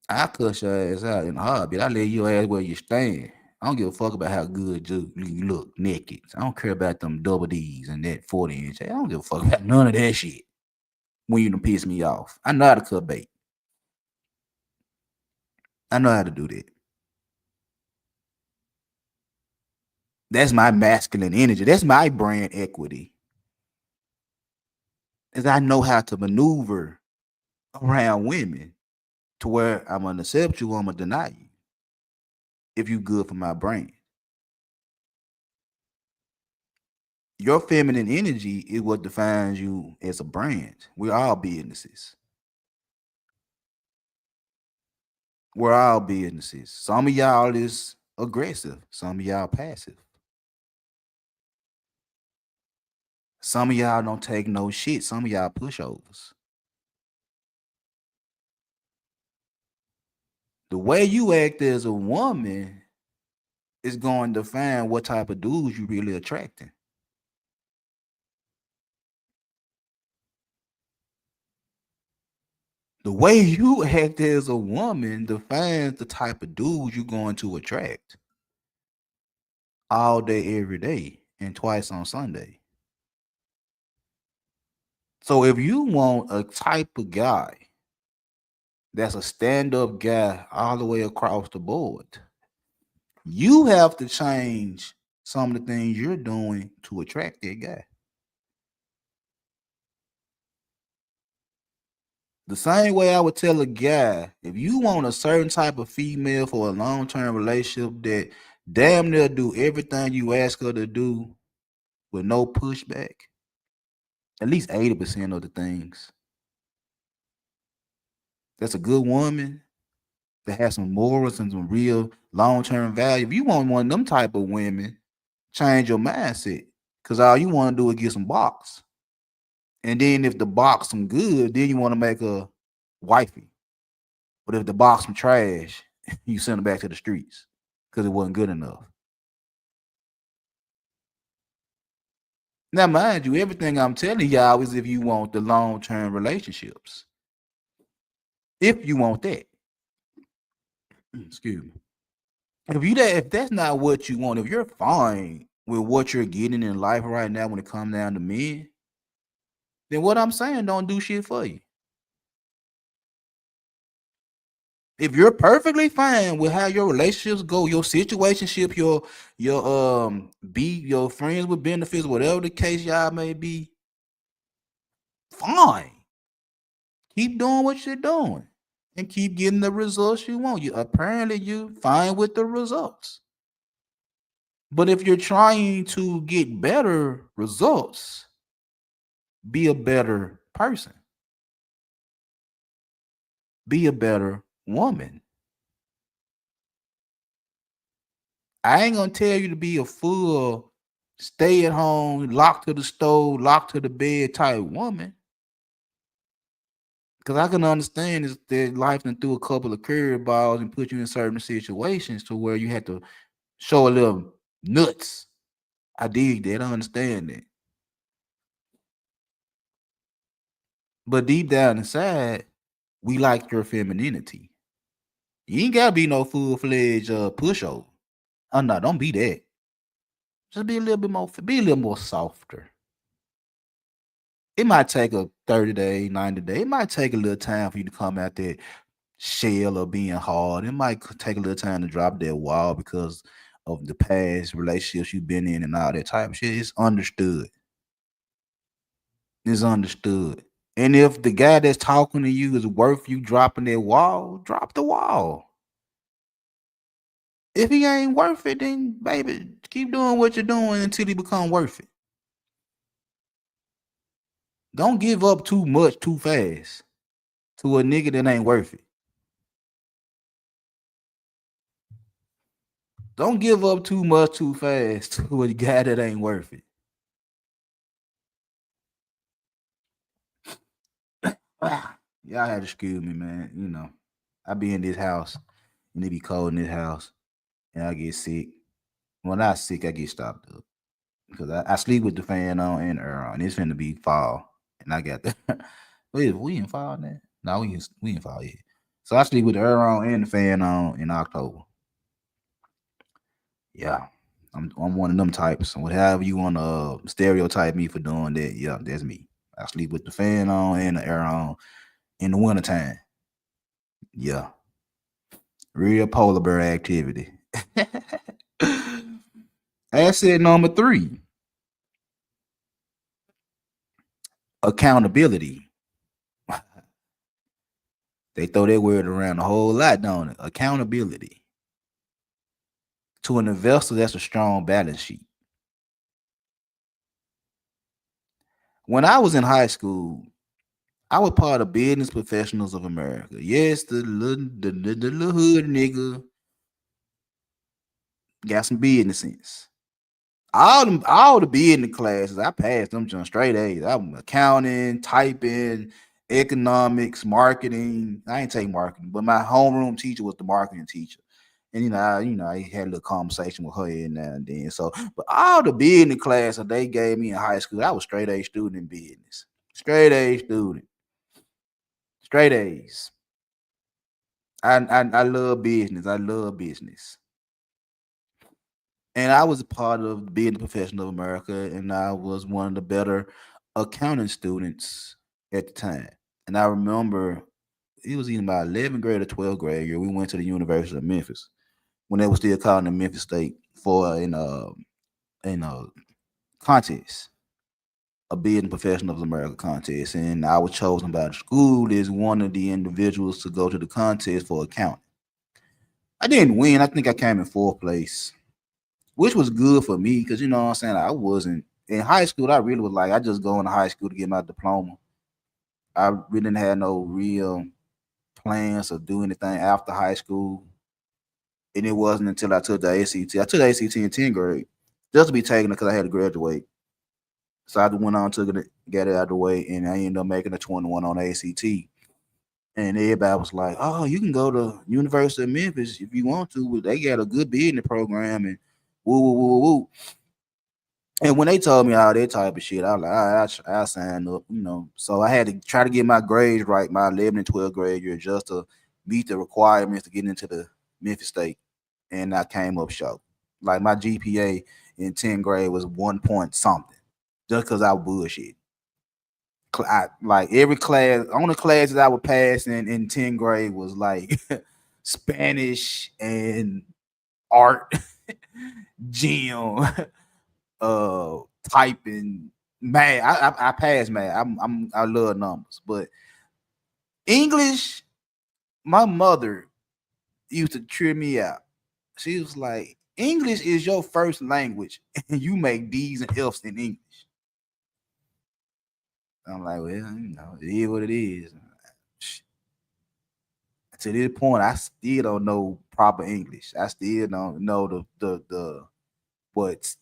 I cuss your ass out in a heartbeat. I lay your ass where you stand. I don't give a fuck about how good you look naked. I don't care about them double D's and that 40 inch. I don't give a fuck about none of that shit. When you done piss me off. I know how to cut bait. I know how to do that. That's my masculine energy. That's my brand equity. Is I know how to maneuver around women to where I'm gonna accept you, I'm gonna deny you. If you good for my brand. Your feminine energy is what defines you as a brand. We're all businesses. We're all businesses. Some of y'all is aggressive. Some of y'all passive. Some of y'all don't take no shit. Some of y'all pushovers. The way you act as a woman is going to define what type of dudes you really attracting. The way you act as a woman defines the type of dudes you're going to attract all day, every day, and twice on Sunday. So if you want a type of guy that's a stand-up guy all the way across the board, you have to change some of the things you're doing to attract that guy. The same way I would tell a guy, if you want a certain type of female for a long-term relationship that damn near do everything you ask her to do with no pushback, at least 80% of the things. That's a good woman that has some morals and some real long-term value. If you want one of them type of women Change your mindset. Cause all you want to do is get some box. And then if the box some good, then you want to make a wifey. But if the box some trash, you send it back to the streets because it wasn't good enough. Now, mind you, everything I'm telling y'all is if you want the long-term relationships. If you want that. Excuse me. If that's not what you want, if you're fine with what you're getting in life right now when it comes down to men, then what I'm saying don't do shit for you. If you're perfectly fine with how your relationships go, your situationship, your friends with benefits, whatever the case y'all may be, fine. Keep doing what you're doing and keep getting the results you want. You fine with the results. But if you're trying to get better results, be a better person. Be a better woman. I ain't gonna tell you to be a full stay at home, locked to the stove, locked to the bed type woman. Because I can understand is that life done threw a couple of curveballs and put you in certain situations to where you had to show a little nuts. I dig that. I understand that. But deep down inside, we like your femininity. You ain't gotta be no full-fledged pushover. Oh no, don't be that. Just be a little bit more, be a little more softer. It might take a 30 day, 90 day. It might take a little time for you to come out that shell of being hard. It might take a little time to drop that wall because of the past relationships you've been in and all that type of shit. It's understood. It's understood. And if the guy that's talking to you is worth you dropping that wall, drop the wall. If he ain't worth it, then baby, keep doing what you're doing until he become worth it. Don't give up too much too fast to a nigga that ain't worth it. Don't give up too much too fast to a guy that ain't worth it. Y'all had to excuse me, man. You know, I be in this house and it be cold in this house and I get sick. When I sick, I get stopped up because I sleep with the fan on and the air on. It's finna be fall, and I got the wait, we in fall now? No, we in fall yet. So I sleep with the air on and the fan on in October. Yeah, I'm one of them types. So whatever you want to stereotype me for doing that, yeah, that's me. I sleep with the fan on and the air on in the wintertime. Yeah, real polar bear activity. Asset number 3, accountability. They throw that word around a whole lot, don't it? Accountability. To an investor, that's a strong balance sheet. When I was in high school, I was part of Business Professionals of America. Yes, the little hood nigga got some business sense. All the business classes, I passed them just straight A's. I'm accounting, typing, economics, marketing. I ain't take marketing, but my homeroom teacher was the marketing teacher. And I had a little conversation with her every now and then. So, but all the business classes they gave me in high school, I was straight A student in business. Straight A student. Straight A's. I love business. I love business. And I was a part of being the professional of America, and I was one of the better accounting students at the time. And I remember it was either my 11th grade or 12th grade year. We went to the University of Memphis when they were still calling the Memphis State for in a contest, a being professional of America contest, and I was chosen by the school as one of the individuals to go to the contest for accounting. I didn't win. I think I came in 4th place, which was good for me because you know what I'm saying. I wasn't in high school. I really was like I just go into high school to get my diploma. I really didn't have no real plans of doing anything after high school, and it wasn't until I took the ACT. I took the ACT in 10th grade. just to be taking it because I had to graduate. So I went on to get it out of the way, and I ended up making a 21 on ACT. And everybody was like, "Oh, you can go to University of Memphis if you want to. But they got a good business program and woo woo woo woo." And when they told me all that type of shit, I was like, all right, I signed up, you know. So I had to try to get my grades right, my 11th and 12th grade year, just to meet the requirements to get into the Memphis State. And I came up short. Like my GPA in 10th grade was 1 point something, just because I was bullshit. Like every class, only classes I would pass in 10th grade was like Spanish and art, gym, uh typing, math. I passed math. I love numbers, but English, my mother used to trip me out. She was like, English is your first language, and you make D's and F's in English. I'm like, well, you know, it is what it is. To this point, I still don't know proper English. I still don't know the what's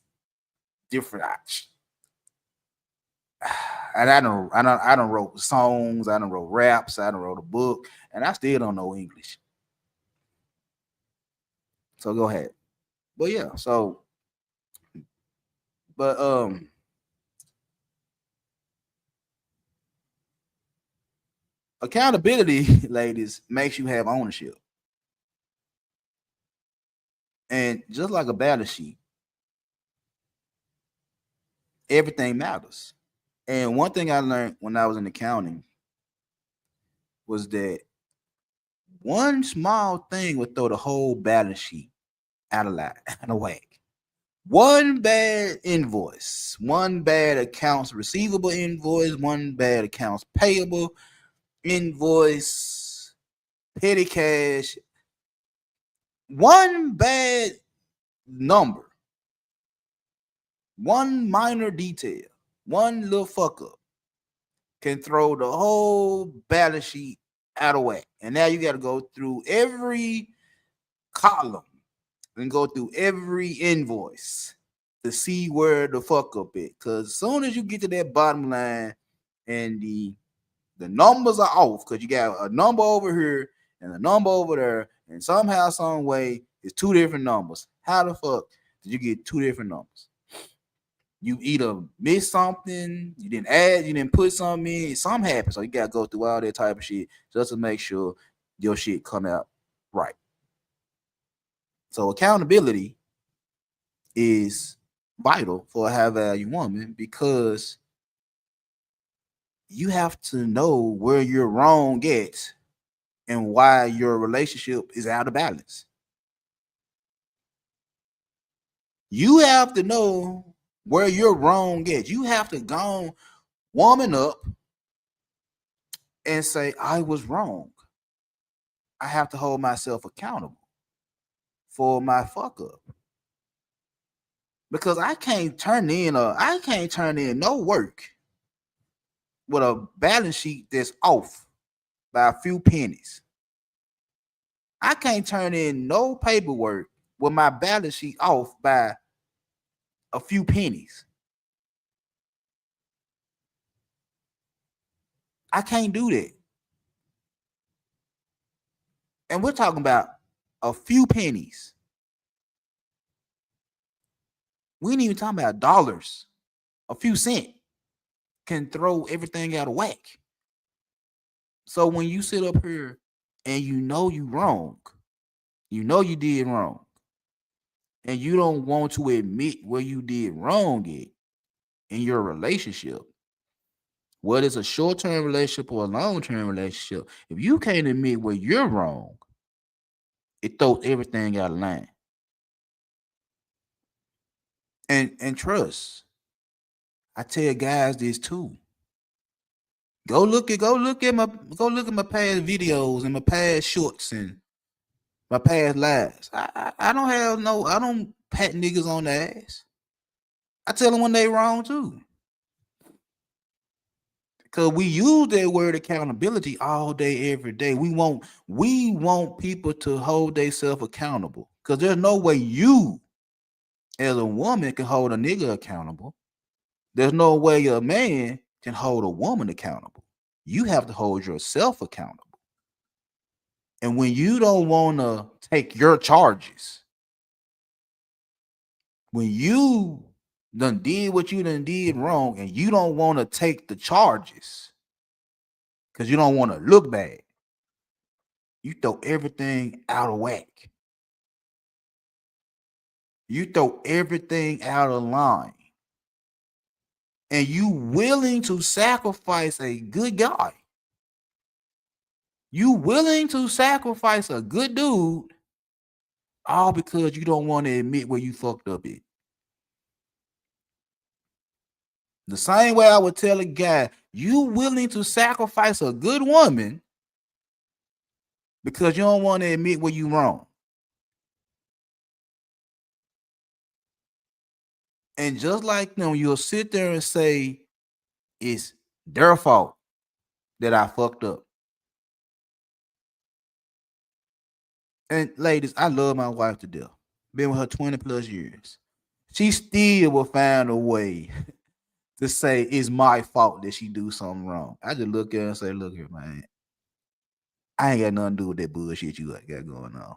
different. And I don't wrote songs, I don't wrote raps, I don't wrote a book, and I still don't know English. So go ahead. But yeah, so but accountability, ladies, makes you have ownership. And just like a balance sheet, everything matters. And one thing I learned when I was in accounting was that one small thing would throw the whole balance sheet out of line, out of whack. One bad invoice, one bad accounts receivable invoice, one bad accounts payable invoice, petty cash, one bad number, one minor detail, one little fuck up can throw the whole balance sheet out of whack. And now you got to go through every column and go through every invoice to see where the fuck up is. Because as soon as you get to that bottom line and the numbers are off, because you got a number over here and a number over there, and somehow, some way, it's two different numbers. How the fuck did you get two different numbers? You either missed something, you didn't add, you didn't put something in, something happened. So you gotta go through all that type of shit just to make sure your shit come out right. So accountability is vital for a high value woman, because you have to know where you're wrong at and why your relationship is out of balance. You have to know where you're wrong at. You have to go woman up and say, I was wrong. I have to hold myself accountable for my fuck up. Because I can't turn in no work with a balance sheet that's off by a few pennies. I can't turn in no paperwork with my balance sheet off by a few pennies. I can't do that. And we're talking about a few pennies. We ain't even talking about dollars. A few cents can throw everything out of whack. So when you sit up here and you know you wrong, you know you did wrong, and you don't want to admit where you did wrong in your relationship, whether it's a short-term relationship or a long-term relationship, if you can't admit where you're wrong, it throws everything out of line. And trust, I tell guys this too. Go look at my past videos and my past shorts and my past lives. I don't pat niggas on the ass. I tell them when they wrong too. Because we use that word accountability all day, every day. We want people to hold themselves accountable. Because there's no way you as a woman can hold a nigga accountable, there's no way a man can hold a woman accountable. You have to hold yourself accountable. And when you don't want to take your charges, when you done did what you done did wrong and you don't want to take the charges because you don't want to look bad, you throw everything out of whack. You throw everything out of line. And you willing to sacrifice a good guy. You willing to sacrifice a good dude all because you don't want to admit where you fucked up at. The same way I would tell a guy, you willing to sacrifice a good woman because you don't want to admit where you wrong. And just like them, you'll sit there and say, it's their fault that I fucked up. And ladies, I love my wife to death. Been with her 20 plus years. She still will find a way to say it's my fault that she do something wrong. I just look at her and say, look here, man. I ain't got nothing to do with that bullshit you got going on.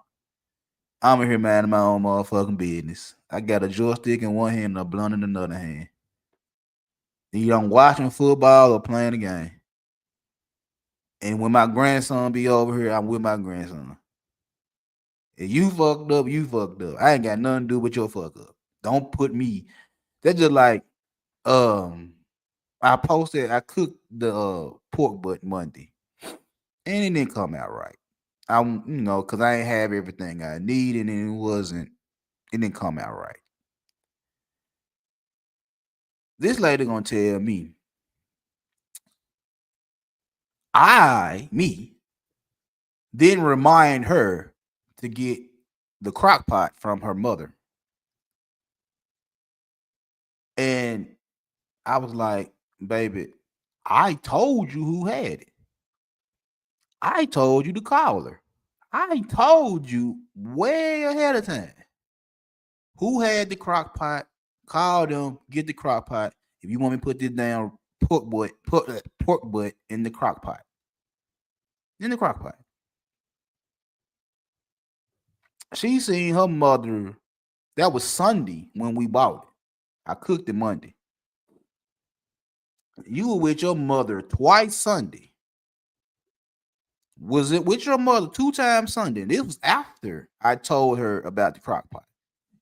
I'm in here minding my own motherfucking business. I got a joystick in one hand and a blunt in another hand. Either I'm watching football or playing a game. And when my grandson be over here, I'm with my grandson. If you fucked up, you fucked up. I ain't got nothing to do with your fuck up. Don't put me. That's just like I cooked the pork butt Monday. And it didn't come out right. Because I ain't have everything I needed and it didn't come out right. This lady gonna tell me, didn't remind her to get the crock pot from her mother. And I was like, baby, I told you who had it. I told you to call her. I told you way ahead of time who had the crock pot. Call them, get the crock pot. If you want me to put this down pork butt in the crock pot. In the crock pot. She seen her mother. That was Sunday when we bought it. I cooked it Monday. You were with your mother twice Sunday. Was it with your mother 2 times Sunday? This was after I told her about the crock pot.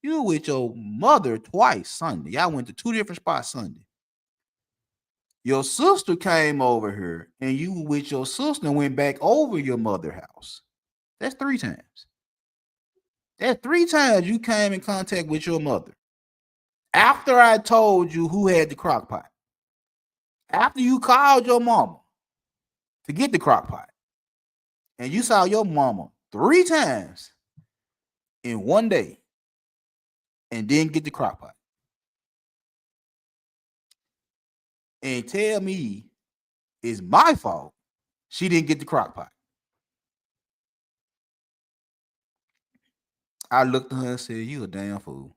You were with your mother twice Sunday. Y'all went to 2 different spots Sunday. Your sister came over here and you were with your sister and went back over your mother's house. That's 3 times. That's 3 times you came in contact with your mother. After I told you who had the crock pot. After you called your mama to get the crock pot. And you saw your mama 3 times in one day and didn't get the crock pot. And tell me it's my fault she didn't get the crock pot. I looked at her and said, you a damn fool.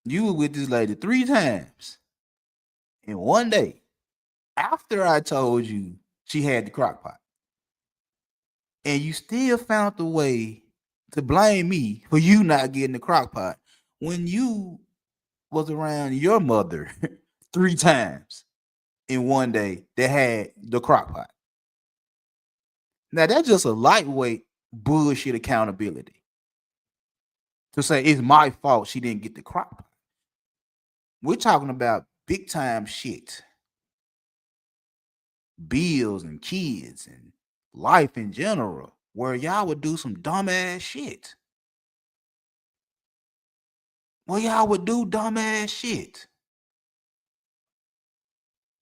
You were with this lady 3 times in one day after I told you she had the crock pot. And you still found the way to blame me for you not getting the crock pot when you was around your mother 3 times in one day that had the crock pot. Now, that's just a lightweight bullshit accountability. To say it's my fault she didn't get the crock pot. We're talking about big time shit. Bills and kids and life in general, where y'all would do some dumbass shit. Where y'all would do dumbass shit.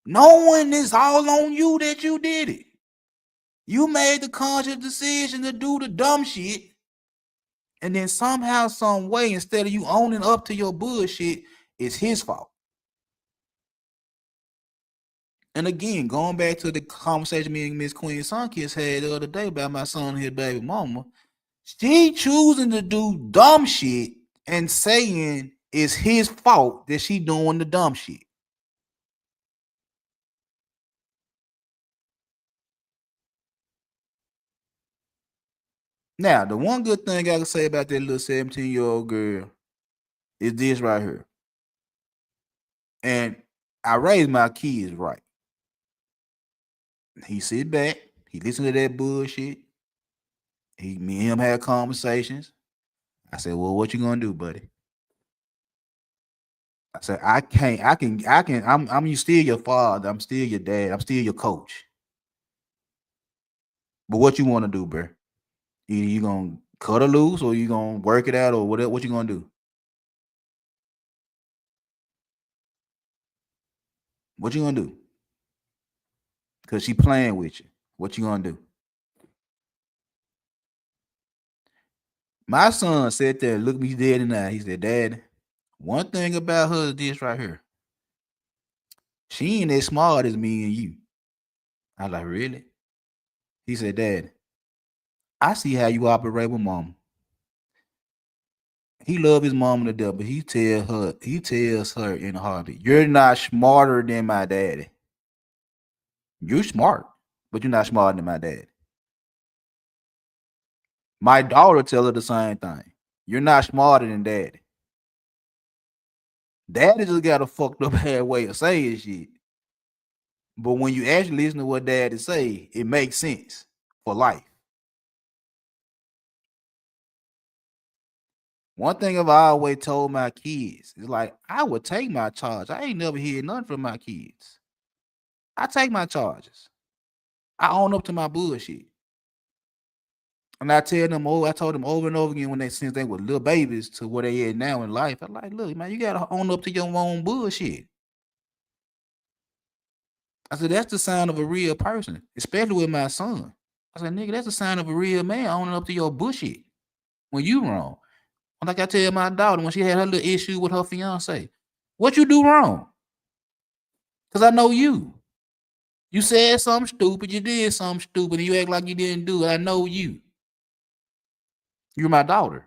Knowing it's all on you that you did it. You made the conscious decision to do the dumb shit. And then somehow, some way, instead of you owning up to your bullshit, it's his fault. And again, going back to the conversation me and Miss Queen Sunkist had the other day about my son and his baby mama, She choosing to do dumb shit and saying it's his fault that she doing the dumb shit. Now, the one good thing I can say about that little 17-year-old girl is this right here. And I raised my kids right. He sit back, he listen to that bullshit. Me and him had conversations. I said, well, what you gonna do, buddy? I said, I'm you still your father, I'm still your dad, I'm still your coach. But what you want to do, bro? Either you gonna cut her loose or you gonna work it out or whatever. What you gonna do? What you gonna do? Cause she playing with you. What you gonna do? My son sat there and looked me dead in the eye. He said, Dad, one thing about her is this right here. She ain't as smart as me and you. I was like, really? He said, Dad, I see how you operate with mom. He love his mom to death, but he tells her in a heartbeat, you're not smarter than my daddy. You're smart, but you're not smarter than my dad. My daughter tell her the same thing. You're not smarter than daddy. Daddy just got a fucked up bad way of saying shit. But when you actually listen to what daddy say, it makes sense for life. One thing I've always told my kids is like, I would take my charge. I ain't never heard nothing from my kids. I take my charges. I own up to my bullshit. And I told them over and over again since they were little babies to where they at now in life. I'm like, look, man, you gotta own up to your own bullshit. I said, that's the sign of a real person, especially with my son. I said, nigga, that's a sign of a real man owning up to your bullshit when you wrong. Like I tell my daughter when she had her little issue with her fiance, what you do wrong? Because I know you. You said something stupid, you did something stupid, and you act like you didn't do it. I know you. You're my daughter.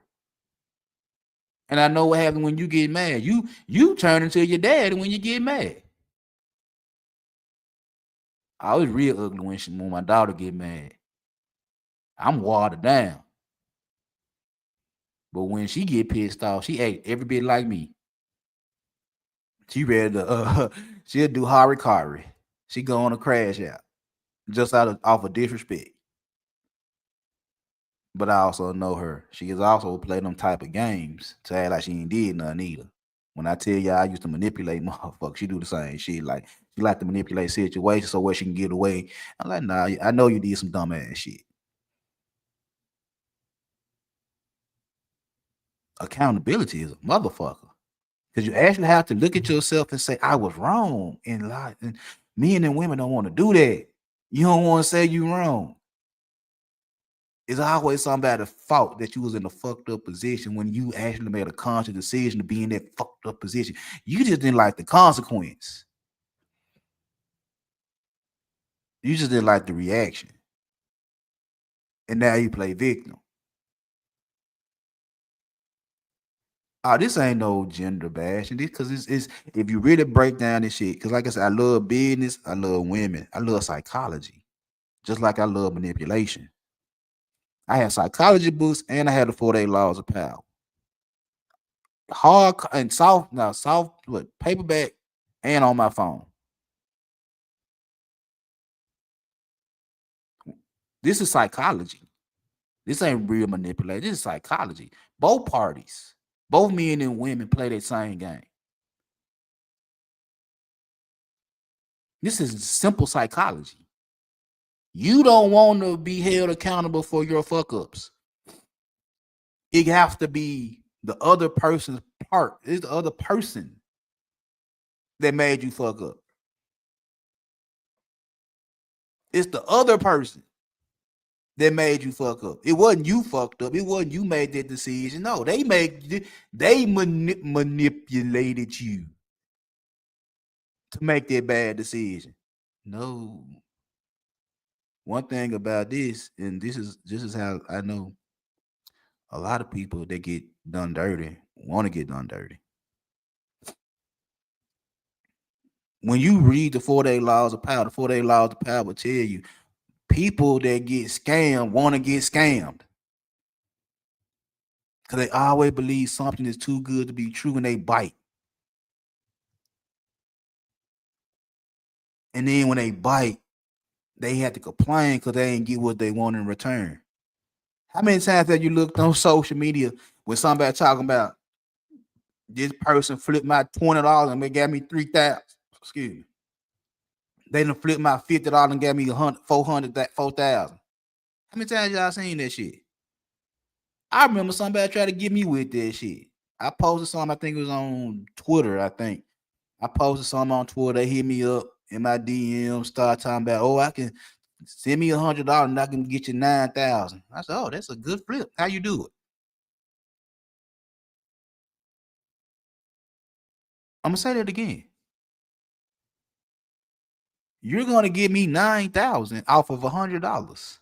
And I know what happens when you get mad. You turn into your dad when you get mad. I was real ugly when my daughter get mad. I'm watered down. But when she get pissed off, she act every bit like me. She ready to she'll do harikari. She go on a crash out. Just off of disrespect. But I also know her. She has also played them type of games to act like she ain't did nothing either. When I tell y'all I used to manipulate motherfuckers, she do the same shit. Like she like to manipulate situations so where she can get away. I'm like, nah, I know you did some dumb ass shit. Accountability is a motherfucker. Because you actually have to look at yourself and say, I was wrong in life. And men and women don't want to do that. You don't want to say you wrong. It's always somebody's fault that you was in a fucked up position when you actually made a conscious decision to be in that fucked up position. You just didn't like the consequence. You just didn't like the reaction. And now you play victim. Oh, this ain't no gender bashing. This because it's if you really break down this shit, because like I said, I love business, I love women, I love psychology, just like I love manipulation. I had psychology books and I had the 48 laws of power. Hard and soft, what paperback and on my phone. This is psychology. This ain't real manipulation. This is psychology. Both parties, both men and women play that same game. This is simple psychology. You don't want to be held accountable for your fuck ups. It has to be the other person's part. It's the other person that made you fuck up. It's the other person that made you fuck up. It wasn't you fucked up. It wasn't you made that decision. No, they manipulated you to make that bad decision. No. One thing about this, and this is how I know A lot of people that get done dirty want to get done dirty. When you read the 4-day laws of power, the 4-day laws of power will tell you people that get scammed want to get scammed. Because they always believe something is too good to be true and they bite. And then when they bite, they have to complain because they ain't get what they want in return. How many times have you looked on social media when somebody talking about this person flipped my $20 and they gave me 3,000? Excuse me. They done flipped my $50 and gave me 4,000. How many times y'all seen that shit? I remember somebody tried to get me with that shit. I posted something, I think it was on Twitter, I think. I posted something on Twitter. They hit me up in my DM, start talking about, oh, I can send me $100 and I can get you 9,000. I said, oh, that's a good flip. How you do it? I'm gonna say that again. You're gonna give me 9,000 off of $100.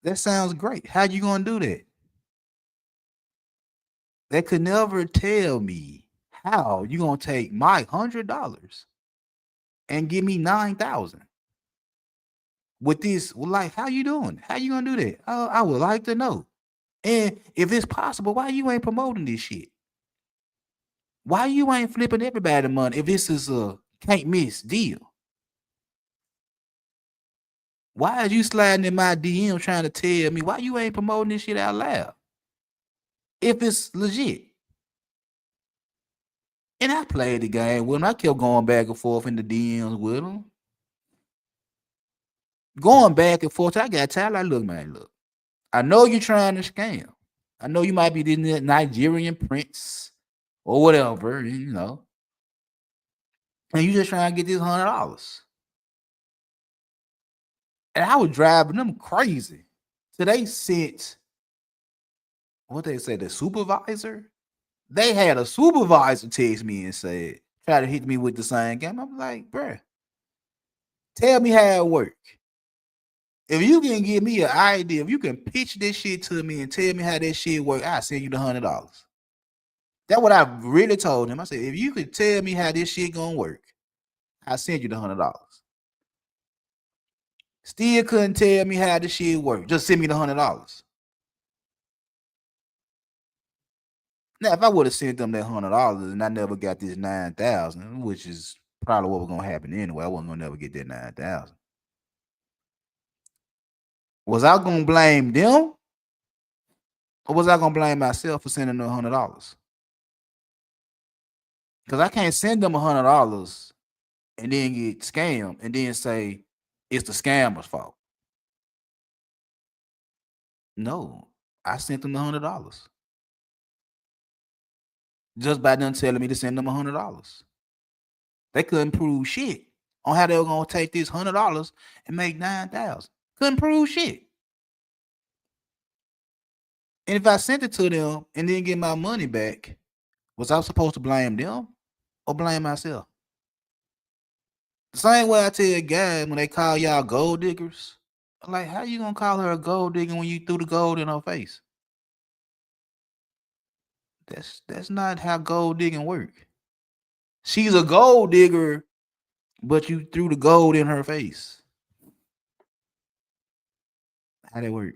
That sounds great. How you gonna do that? They could never tell me how you gonna take my $100 and give me 9,000 with this. Like, how you doing? How you gonna do that? I would like to know. And if it's possible, why you ain't promoting this shit? Why you ain't flipping everybody money if this is a can't miss deal? Why are you sliding in my DM trying to tell me why you ain't promoting this shit out loud? If it's legit. And I played the game with him. I kept going back and forth in the DMs with him. Going back and forth. I got tired. Like, look, man, look. I know you're trying to scam. I know you might be this Nigerian prince or whatever, you know. And you just trying to get this $100. And I was driving them crazy. So they sent, what they say, the supervisor? They had a supervisor text me and said, try to hit me with the same game. I'm like, bruh, tell me how it work. If you can give me an idea, if you can pitch this shit to me and tell me how that shit work, I'll send you the $100. That's what I really told him. I said, if you could tell me how this shit gonna work, I'll send you the $100. Still couldn't tell me how this shit work. Just send me the $100. Now, if I would have sent them that $100 and I never got this 9,000, which is probably what was gonna happen anyway, I wasn't gonna never get that 9,000. Was I gonna blame them, or was I gonna blame myself for sending them $100? Because I can't send them $100 and then get scammed and then say it's the scammer's fault. No, I sent them the $100 just by them telling me to send them $100. They couldn't prove shit on how they were gonna take this $100 and make 9,000. Couldn't prove shit. And if I sent it to them and didn't get my money back, was I supposed to blame them or blame myself? The same way I tell guys when they call y'all gold diggers, I'm like, how you gonna call her a gold digger when you threw the gold in her face? That's not how gold digging work. She's a gold digger, but you threw the gold in her face. How that work?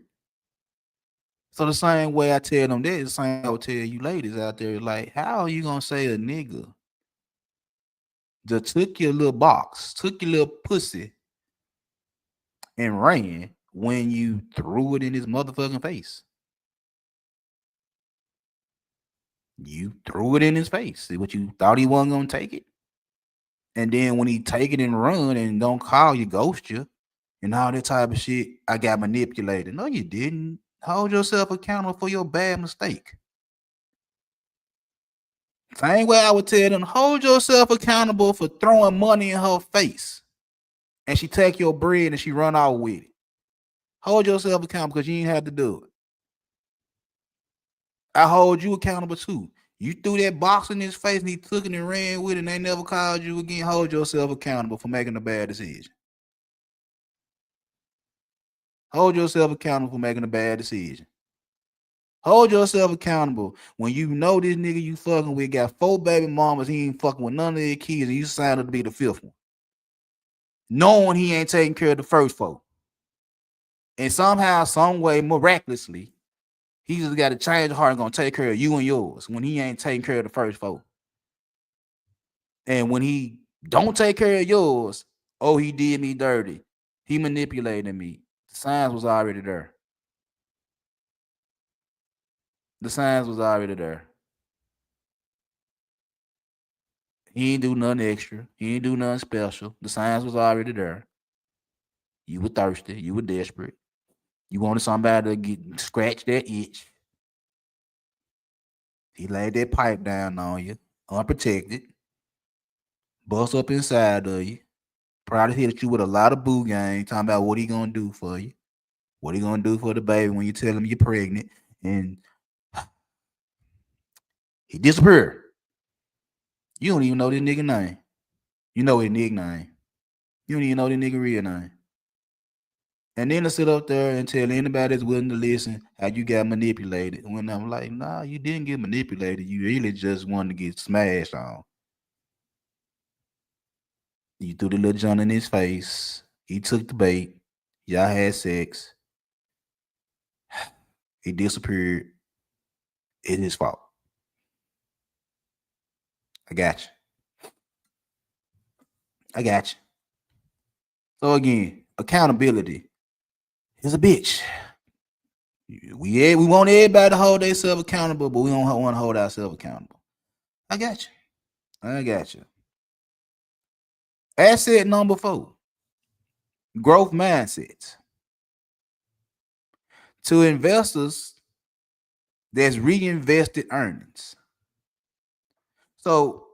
So the same way I tell them that, the same way I would tell you ladies out there, like, how are you gonna say a nigga that took your little box, took your little pussy, and ran when you threw it in his motherfucking face? You threw it in his face. See what you thought he wasn't gonna take it? And then when he take it and run and don't call you, ghost you, and all that type of shit, I got manipulated. No, you didn't. Hold yourself accountable for your bad mistake. Same way I would tell them, hold yourself accountable for throwing money in her face. And she take your bread and she run out with it. Hold yourself accountable because you ain't have to do it. I hold you accountable too. You threw that box in his face and he took it and ran with it and they never called you again. Hold yourself accountable for making a bad decision. Hold yourself accountable for making a bad decision. Hold yourself accountable. When you know this nigga you fucking with got 4 baby mamas, he ain't fucking with none of their kids, and you signed up to be the 5th one, knowing he ain't taking care of the first 4. And somehow, some way, miraculously, he just got to change the heart and gonna take care of you and yours when he ain't taking care of the first 4. And when he don't take care of yours, oh, he did me dirty. He manipulated me. The signs was already there. The signs was already there. He ain't do nothing extra. He ain't do nothing special. The signs was already there. You were thirsty. You were desperate. You wanted somebody to scratch that itch. He laid that pipe down on you, unprotected, bust up inside of you. Probably hit you with a lot of boo game, talking about what he gonna do for you, what he gonna do for the baby when you tell him you're pregnant, and he disappeared. You don't even know this nigga name. You know his nickname. You don't even know this nigga real name. And then to sit up there and tell anybody that's willing to listen how you got manipulated. When I'm like, nah, you didn't get manipulated. You really just wanted to get smashed on. You threw the little John in his face. He took the bait. Y'all had sex. He disappeared. It's his fault. I got you. I got you. So again, accountability is a bitch. We want everybody to hold themselves accountable, but we don't want to hold ourselves accountable. I got you. I got you. Asset number 4, growth mindsets. To investors, there's reinvested earnings. So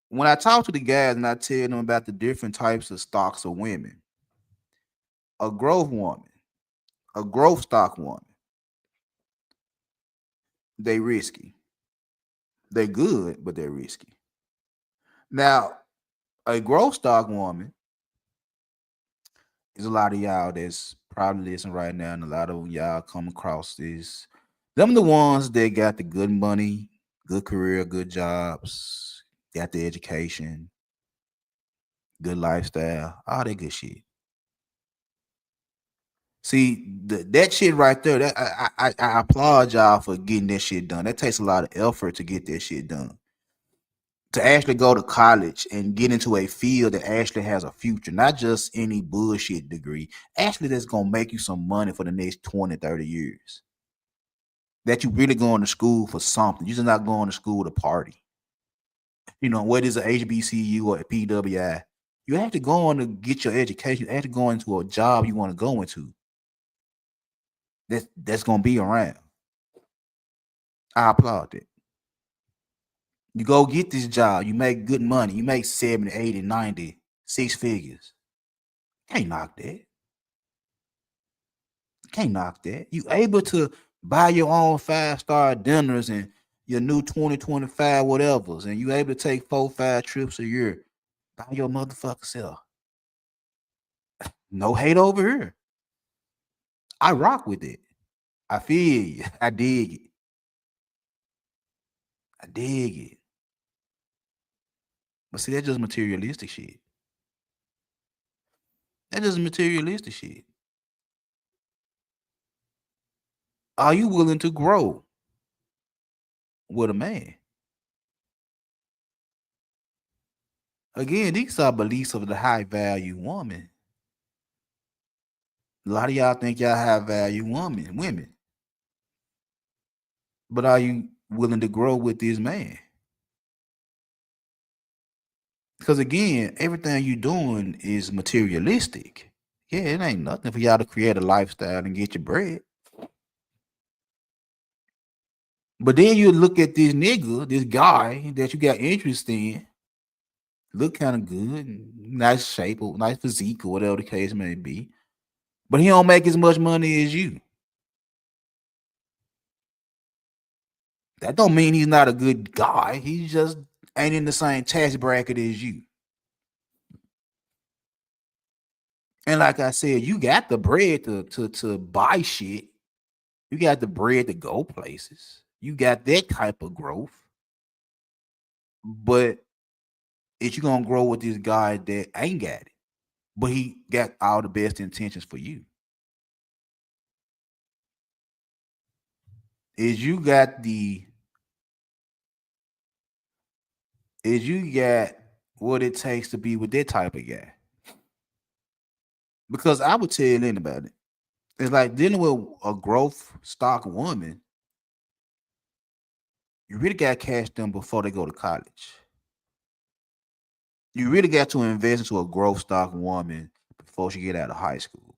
when I talk to the guys and I tell them about the different types of stocks of women, a growth woman, a growth stock woman, they risky. They're good, but they're risky. Now, a growth stock woman is a lot of y'all that's probably listening right now, and a lot of y'all come across this. Them the ones that got the good money, good career, good jobs, got the education, good lifestyle, all that good shit. See, that shit right there, that I applaud y'all for getting that shit done. That takes a lot of effort to get that shit done. To actually go to college and get into a field that actually has a future, not just any bullshit degree, actually that's going to make you some money for the next 20, 30 years. That you really going to school for something. You're just not going to school to party. You know, what is a HBCU or a PWI? You have to go on to get your education. You have to go into a job you want to go into. That's going to be around. I applaud it. You go get this job. You make good money. You make 70, 80, 90, 6 figures. Can't knock that. Can't knock that. You able to buy your own 5-star dinners and your new 2025 whatevers, and you able to take 4-5 trips a year by your motherfucker self. No hate over here. I rock with it. I feel you. I dig it. I dig it. But see, that's just materialistic shit. That just materialistic shit. Are you willing to grow with a man? Again, these are beliefs of the high value woman. A lot of y'all think y'all high value women. But are you willing to grow with this man? Because again, everything you doing is materialistic. Yeah, it ain't nothing for y'all to create a lifestyle and get your bread. But then you look at this nigga, this guy that you got interest in, look kind of good, nice shape, or nice physique, or whatever the case may be. But he don't make as much money as you. That don't mean he's not a good guy. He just ain't in the same tax bracket as you. And like I said, you got the bread to buy shit. You got the bread to go places. You got that type of growth. But is you gonna grow with this guy that ain't got it, but he got all the best intentions for you? Is you got the is you got what it takes to be with that type of guy? Because I would tell anybody, it's like dealing with a growth stock woman. You really got to catch them before they go to college. You really got to invest into a growth stock woman before she get out of high school.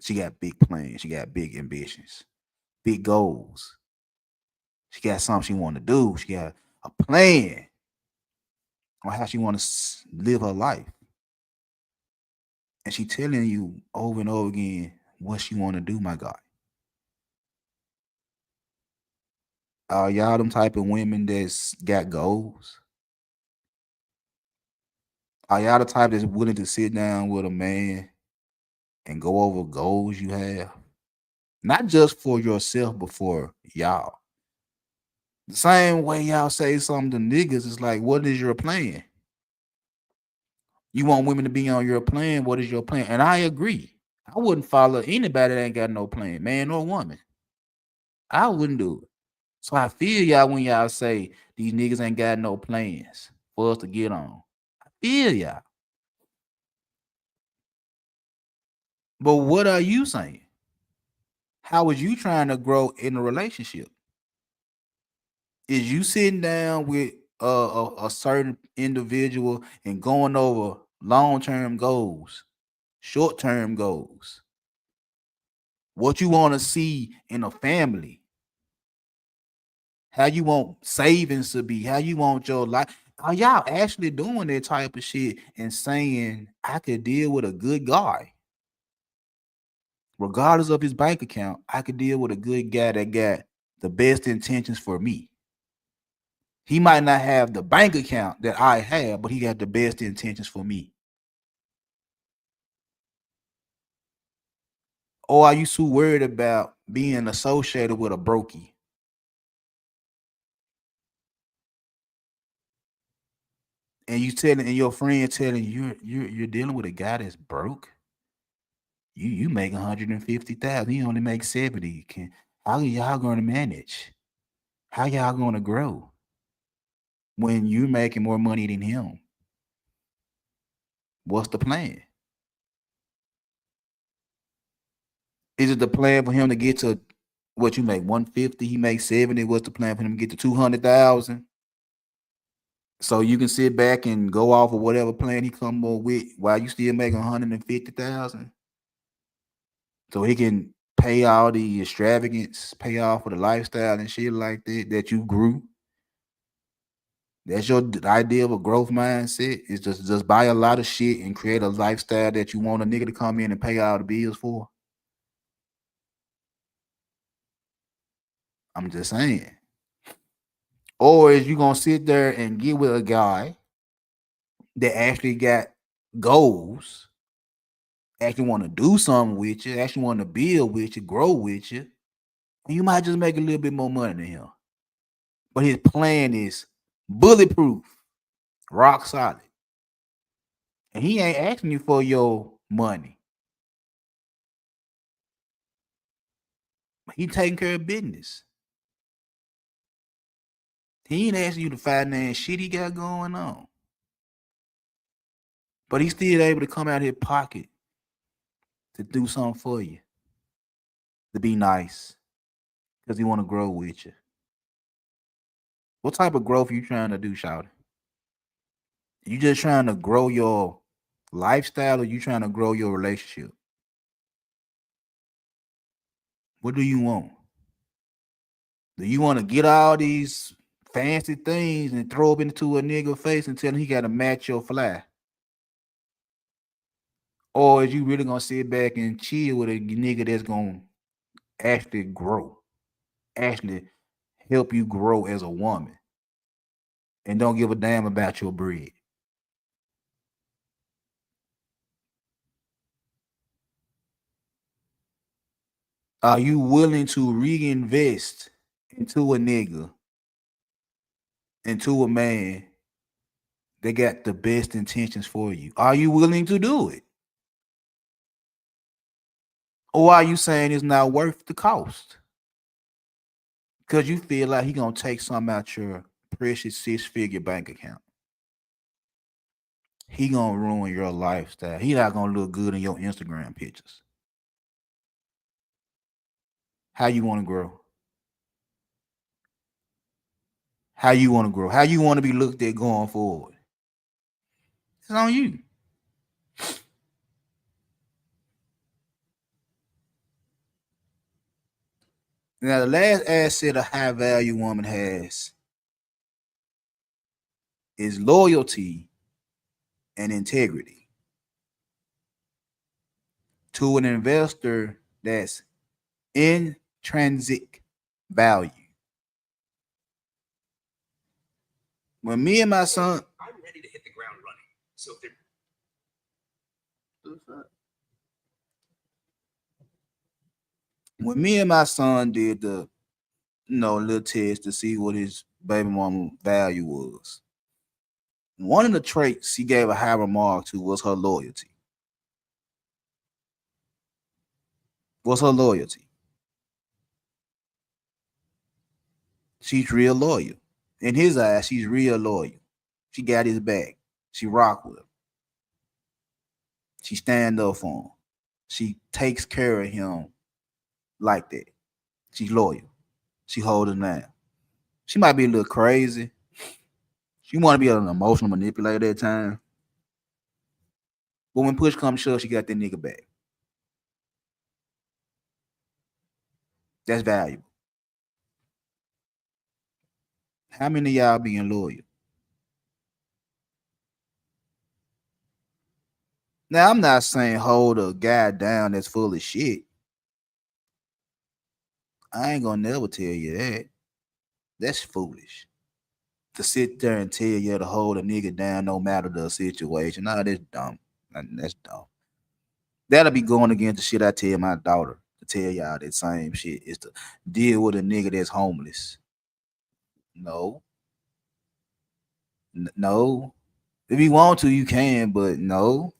She got big plans. She got big ambitions, big goals. She got something she want to do. She got a plan on how she want to live her life. And she telling you over and over again what she want to do, my God. Are y'all them type of women that's got goals? Are y'all the type that's willing to sit down with a man and go over goals you have? Not just for yourself, but for y'all. The same way y'all say something to niggas, it's like, what is your plan? You want women to be on your plan. What is your plan? And I agree. I wouldn't follow anybody that ain't got no plan, man or woman. I wouldn't do it. So I feel y'all when y'all say these niggas ain't got no plans for us to get on. I feel y'all. But what are you saying? How is you trying to grow in a relationship? Is you sitting down with a certain individual and going over long-term goals, short-term goals, what you want to see in a family, how you want savings to be, how you want your life? Are y'all actually doing that type of shit and saying, I could deal with a good guy? Regardless of his bank account, I could deal with a good guy that got the best intentions for me. He might not have the bank account that I have, but he got the best intentions for me. Or are you too worried about being associated with a brokey? And you telling and your friend telling you you're dealing with a guy that's broke? You make 150,000. He only makes 70. How y'all gonna manage? How y'all gonna grow when you're making more money than him? What's the plan? Is it the plan for him to get to what you make 150? He makes 70. What's the plan for him to get to 200,000? So you can sit back and go off of whatever plan he come up with while you still making 150,000. So he can pay all the extravagance, pay off for the lifestyle and shit like that you grew. That's your idea of a growth mindset. Is just buy a lot of shit and create a lifestyle that you want a nigga to come in and pay all the bills for. I'm just saying. Or is you gonna sit there and get with a guy that actually got goals, actually want to do something with you, actually want to build with you, grow with you, and you might just make a little bit more money than him. But his plan is bulletproof, rock solid. And he ain't asking you for your money. He taking care of business. He ain't asking you to finance shit he got going on. But he's still able to come out of his pocket to do something for you, to be nice, because he want to grow with you. What type of growth you trying to do, Shawty? You just trying to grow your lifestyle or you trying to grow your relationship? What do you want? Do you want to get all these fancy things and throw them into a nigga face and tell him he got to match your fly? Or is you really gonna sit back and chill with a nigga that's gonna actually grow, actually help you grow as a woman, and don't give a damn about your bread? Are you willing to reinvest into a nigga, into a man that got the best intentions for you? Are you willing to do it? Or are you saying it's not worth the cost? Because you feel like he gonna take something out your precious 6-figure bank account. He gonna ruin your lifestyle. He not gonna look good in your Instagram pictures. How you want to grow? How you want to grow? How you want to be looked at going forward? It's on you. Now, the last asset a high value woman has is loyalty and integrity. To an investor, that's intrinsic value. When me and my son, I'm ready to hit the ground running. So if when me and my son did the little test to see what his baby mama value was, one of the traits he gave a high remark to was her loyalty. What's her loyalty? She's real loyal. In his eyes, she's real loyal. She got his back. She rock with him. She stand up for him. She takes care of him like that. She's loyal. She hold him down. She might be a little crazy. She want to be an emotional manipulator at times. But when push comes to shove, she got that nigga back. That's valuable. How many of y'all being loyal? Now, I'm not saying hold a guy down that's full of shit. I ain't gonna never tell you that. That's foolish. To sit there and tell you to hold a nigga down no matter the situation. Nah, that's dumb. That's dumb. That'll be going against the shit I tell my daughter to tell y'all that same shit is to deal with a nigga that's homeless. No. No. If you want to, you can, but no.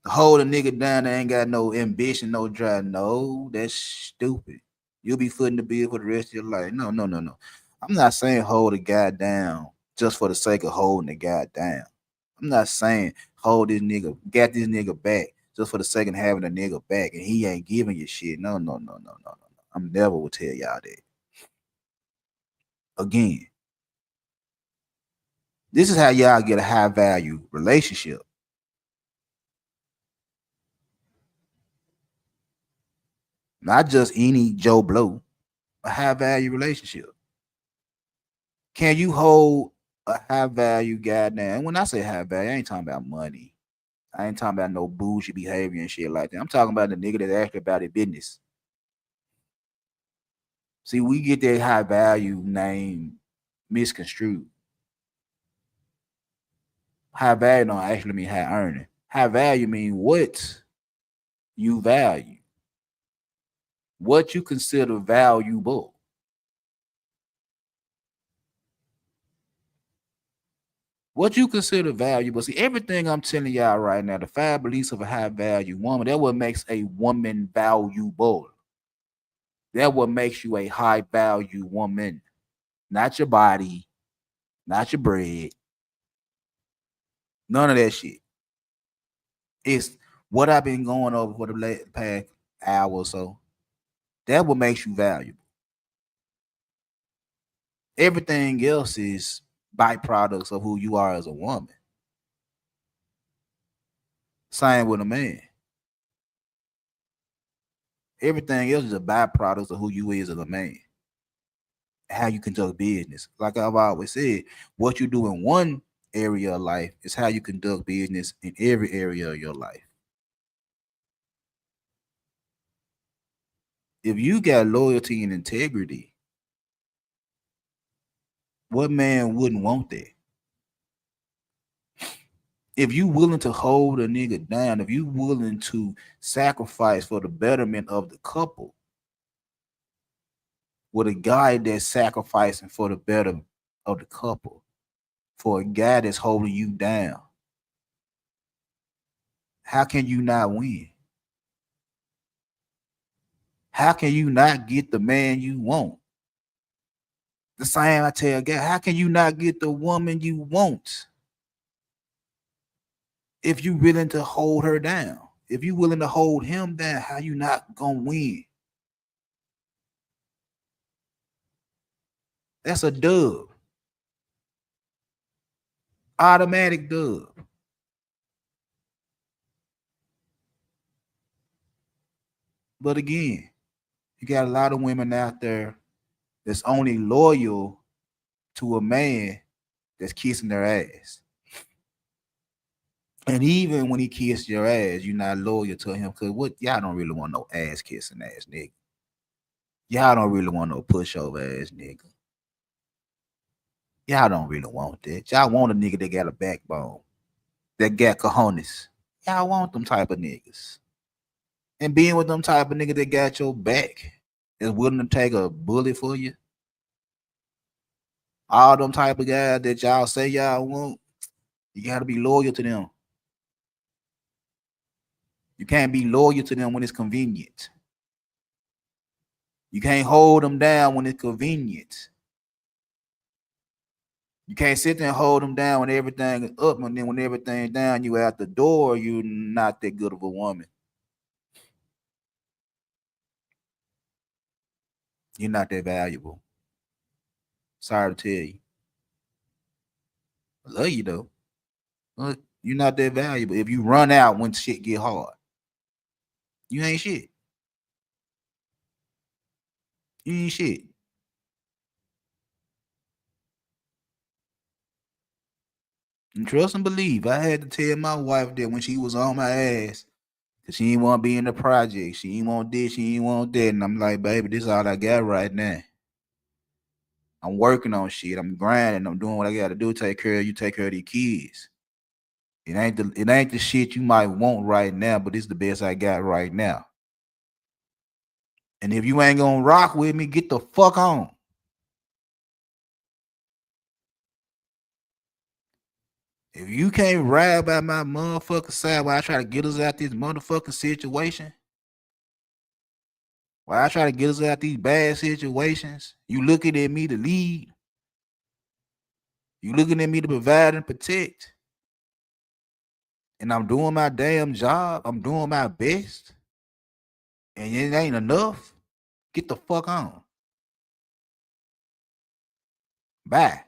Hold a nigga down that ain't got no ambition, no drive. No, that's stupid. You'll be footing the bill for the rest of your life. No, no, no, no. I'm not saying hold a guy down just for the sake of holding the guy down. I'm not saying hold this nigga, get this nigga back just for the sake of having a nigga back and he ain't giving you shit. No, no, no, no, no, no. I'm never will tell y'all that. Again, this is how y'all get a high value relationship. Not just any Joe Blow, a high value relationship. Can you hold a high value guy down? And when I say high value, I ain't talking about money. I ain't talking about no bougie behavior and shit like that. I'm talking about the nigga that's actually about his business. See, we get that high value name misconstrued. High value don't actually mean high earning. High value mean what you value, what you consider valuable. What you consider valuable. See, everything I'm telling y'all right now, the 5 beliefs of a high value woman, that what makes a woman valuable. That what makes you a high value woman. Not your body, not your bread, none of that shit. It's what I've been going over for the past hour or so. That what makes you valuable. Everything else is byproducts of who you are as a woman. Same with a man. Everything else is a byproduct of who you is as a man. How you conduct business. Like I've always said, what you do in one area of life is how you conduct business in every area of your life. If you got loyalty and integrity, what man wouldn't want that? If you willing to hold a nigga down, if you willing to sacrifice for the betterment of the couple, with a guy that's sacrificing for the better of the couple, for a guy that's holding you down, how can you not win? How can you not get the man you want? The same I tell a guy, how can you not get the woman you want if you willing to hold her down? If you willing to hold him down, how you not gonna win? That's a dub. Automatic dub. But again, you got a lot of women out there that's only loyal to a man that's kissing their ass. And even when he kissed your ass, you're not loyal to him because what y'all don't really want no ass kissing ass nigga. Y'all don't really want no pushover ass nigga. Y'all don't really want that. Y'all want a nigga that got a backbone, that got cojones. Y'all want them type of niggas. And being with them type of niggas that got your back, is willing to take a bullet for you. All them type of guys that y'all say y'all want, you gotta be loyal to them. You can't be loyal to them when it's convenient. You can't hold them down when it's convenient. You can't sit there and hold them down when everything is up, and then when everything's down, you out the door, you're not that good of a woman. You're not that valuable. Sorry to tell you. I love you though. But you're not that valuable. If you run out when shit get hard, you ain't shit. You ain't shit. And trust and believe. I had to tell my wife that when she was on my ass, cause she didn't want to be in the project. She didn't want this, she didn't want that. And I'm like, baby, this is all I got right now. I'm working on shit. I'm grinding. I'm doing what I gotta do. Take care of you, take care of these kids. It ain't the shit you might want right now, but it's the best I got right now. And if you ain't gonna rock with me, get the fuck on. If you can't ride by my motherfucking side while I try to get us out this motherfucking situation, while I try to get us out these bad situations, you looking at me to lead, you looking at me to provide and protect, and I'm doing my damn job, I'm doing my best, and it ain't enough, get the fuck on. Bye.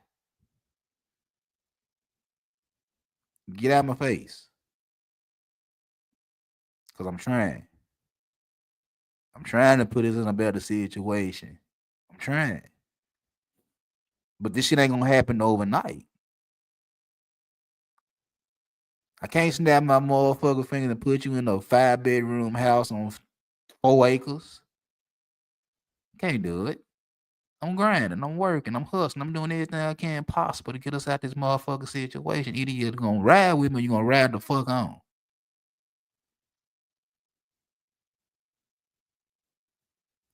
Get out of my face. Cause I'm trying. I'm trying to put us in a better situation. I'm trying. But this shit ain't gonna happen overnight. I can't snap my motherfucking finger and put you in a 5-bedroom house on 4 acres. Can't do it. I'm grinding, I'm working, I'm hustling, I'm doing everything I can possible to get us out this motherfucking situation. Either you're gonna ride with me or you're gonna ride the fuck on.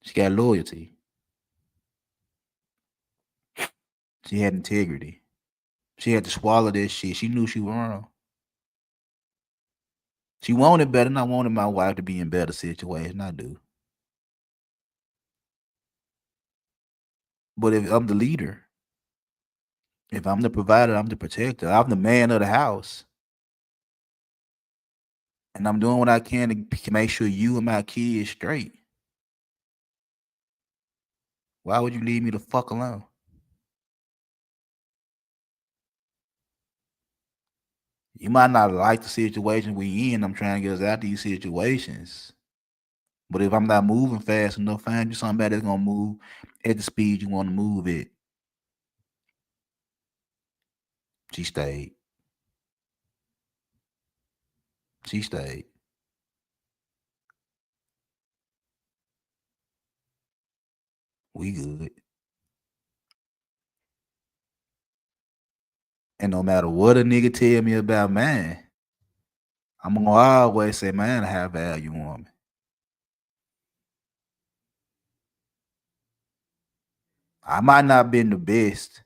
She got loyalty. She had integrity. She had to swallow this shit. She knew she was wrong. She wanted better, and I wanted my wife to be in better situations. I do. But if I'm the leader, if I'm the provider, I'm the protector, I'm the man of the house, and I'm doing what I can to make sure you and my kids straight. Why would you leave me the fuck alone? You might not like the situation we in. I'm trying to get us out of these situations. But if I'm not moving fast enough, find you somebody that's gonna move at the speed you want to move it. She stayed. She stayed. We good. And no matter what a nigga tell me about mine, I'm gonna always say, man, I have value woman. I might not been the best.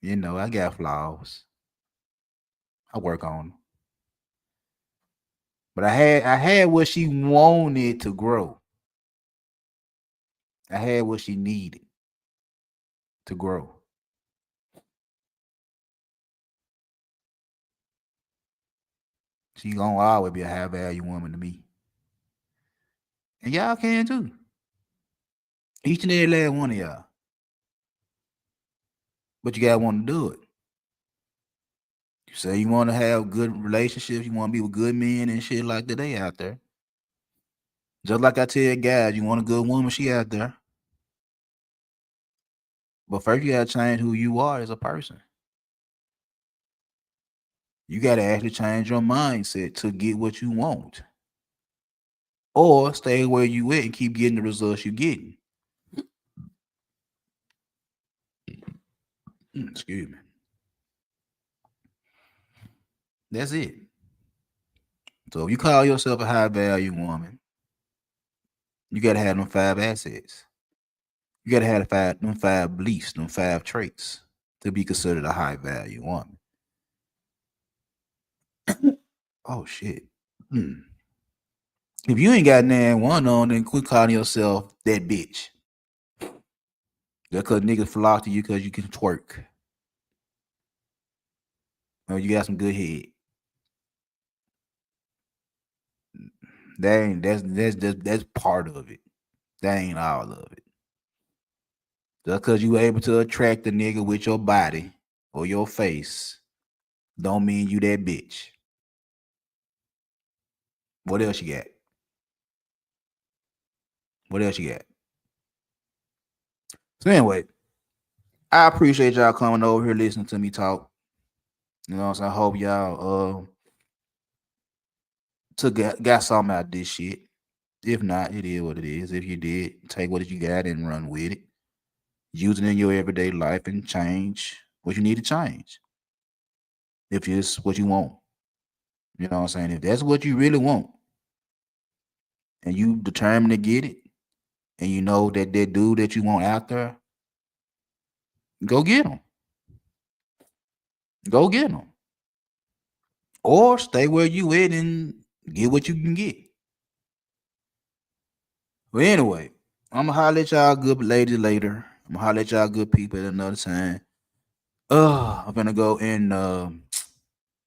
You know, I got flaws. I work on them. But I had what she wanted to grow. I had what she needed to grow. She gonna always be a high value woman to me. And y'all can too. Each and every last one of y'all. But you gotta want to do it. You say you want to have good relationships, you want to be with good men and shit like that, they out there. Just like I tell guys, you want a good woman, she out there. But first you gotta change who you are as a person. You gotta actually change your mindset to get what you want. Or stay where you at and keep getting the results you're getting. Excuse me. That's it. So if you call yourself a high value woman, you gotta have them 5 assets. You gotta have them 5 beliefs, them 5 traits to be considered a high value woman. Oh shit. If you ain't got none one on, then quit calling yourself that bitch. Just cause niggas flock to you cause you can twerk. Or you got some good head. That's part of it. That ain't all of it. Just cause you able to attract a nigga with your body or your face, don't mean you that bitch. What else you got? What else you got? So anyway, I appreciate y'all coming over here listening to me talk. You know what I'm saying? I hope y'all got something out of this shit. If not, it is what it is. If you did, take what you got and run with it. Use it in your everyday life and change what you need to change. If it's what you want. You know what I'm saying? If that's what you really want, and you determined to get it, and you know that dude that you want out there, go get him. Go get him. Or stay where you at and get what you can get. But anyway, I'm gonna holler at y'all good ladies later. I'm gonna holler at y'all good people at another time. I'm gonna go and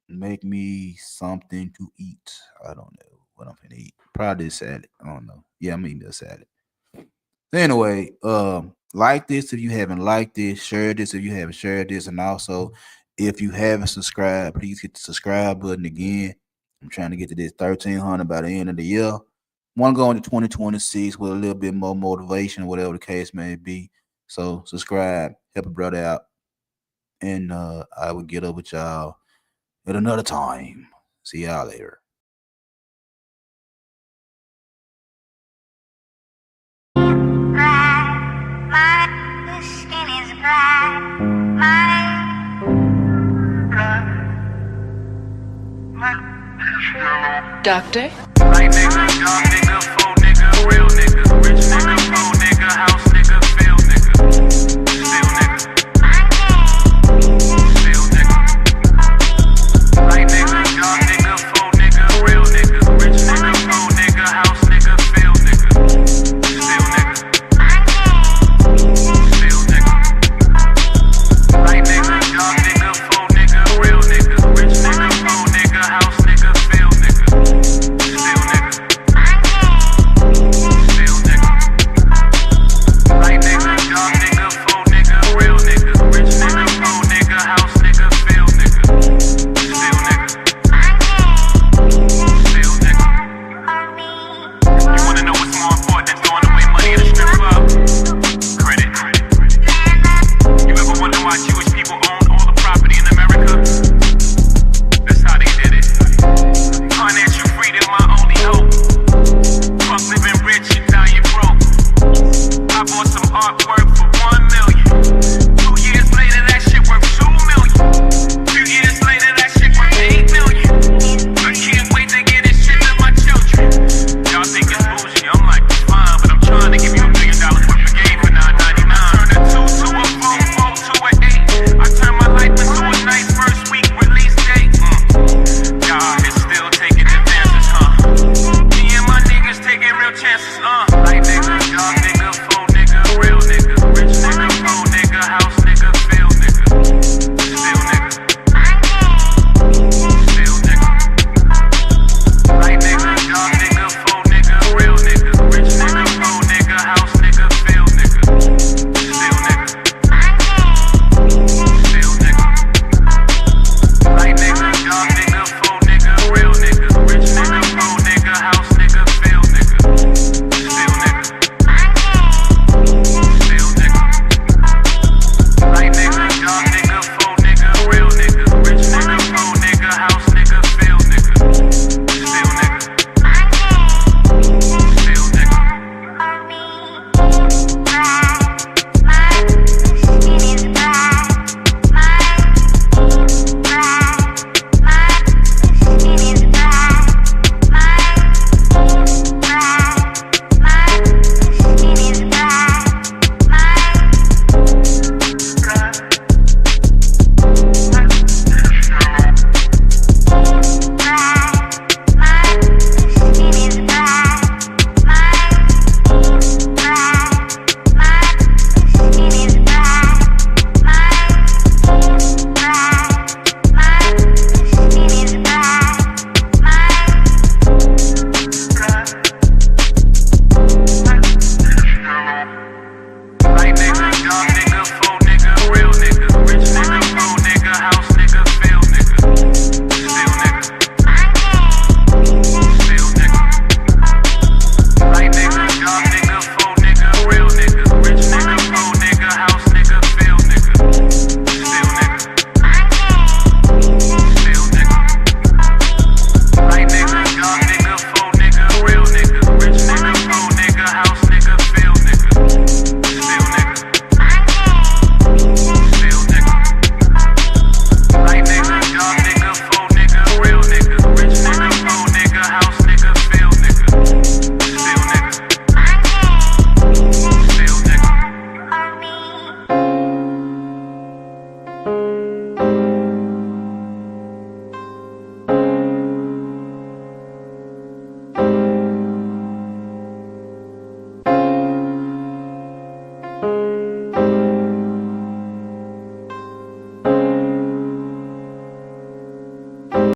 make me something to eat. I don't know what I'm gonna eat. Probably a salad. I don't know. Yeah, I'm eating a salad. Anyway, like this if you haven't liked this, share this if you haven't shared this, and also if you haven't subscribed, please hit the subscribe button again. I'm trying to get to this 1,300 by the end of the year. Want to go into 2026 with a little bit more motivation, whatever the case may be. So subscribe, help a brother out, and I will get up with y'all at another time. See y'all later. My skin is black. Doctor? Light nigga, young nigga, full nigga, real nigga, rich nigga, poor nigga, house nigga.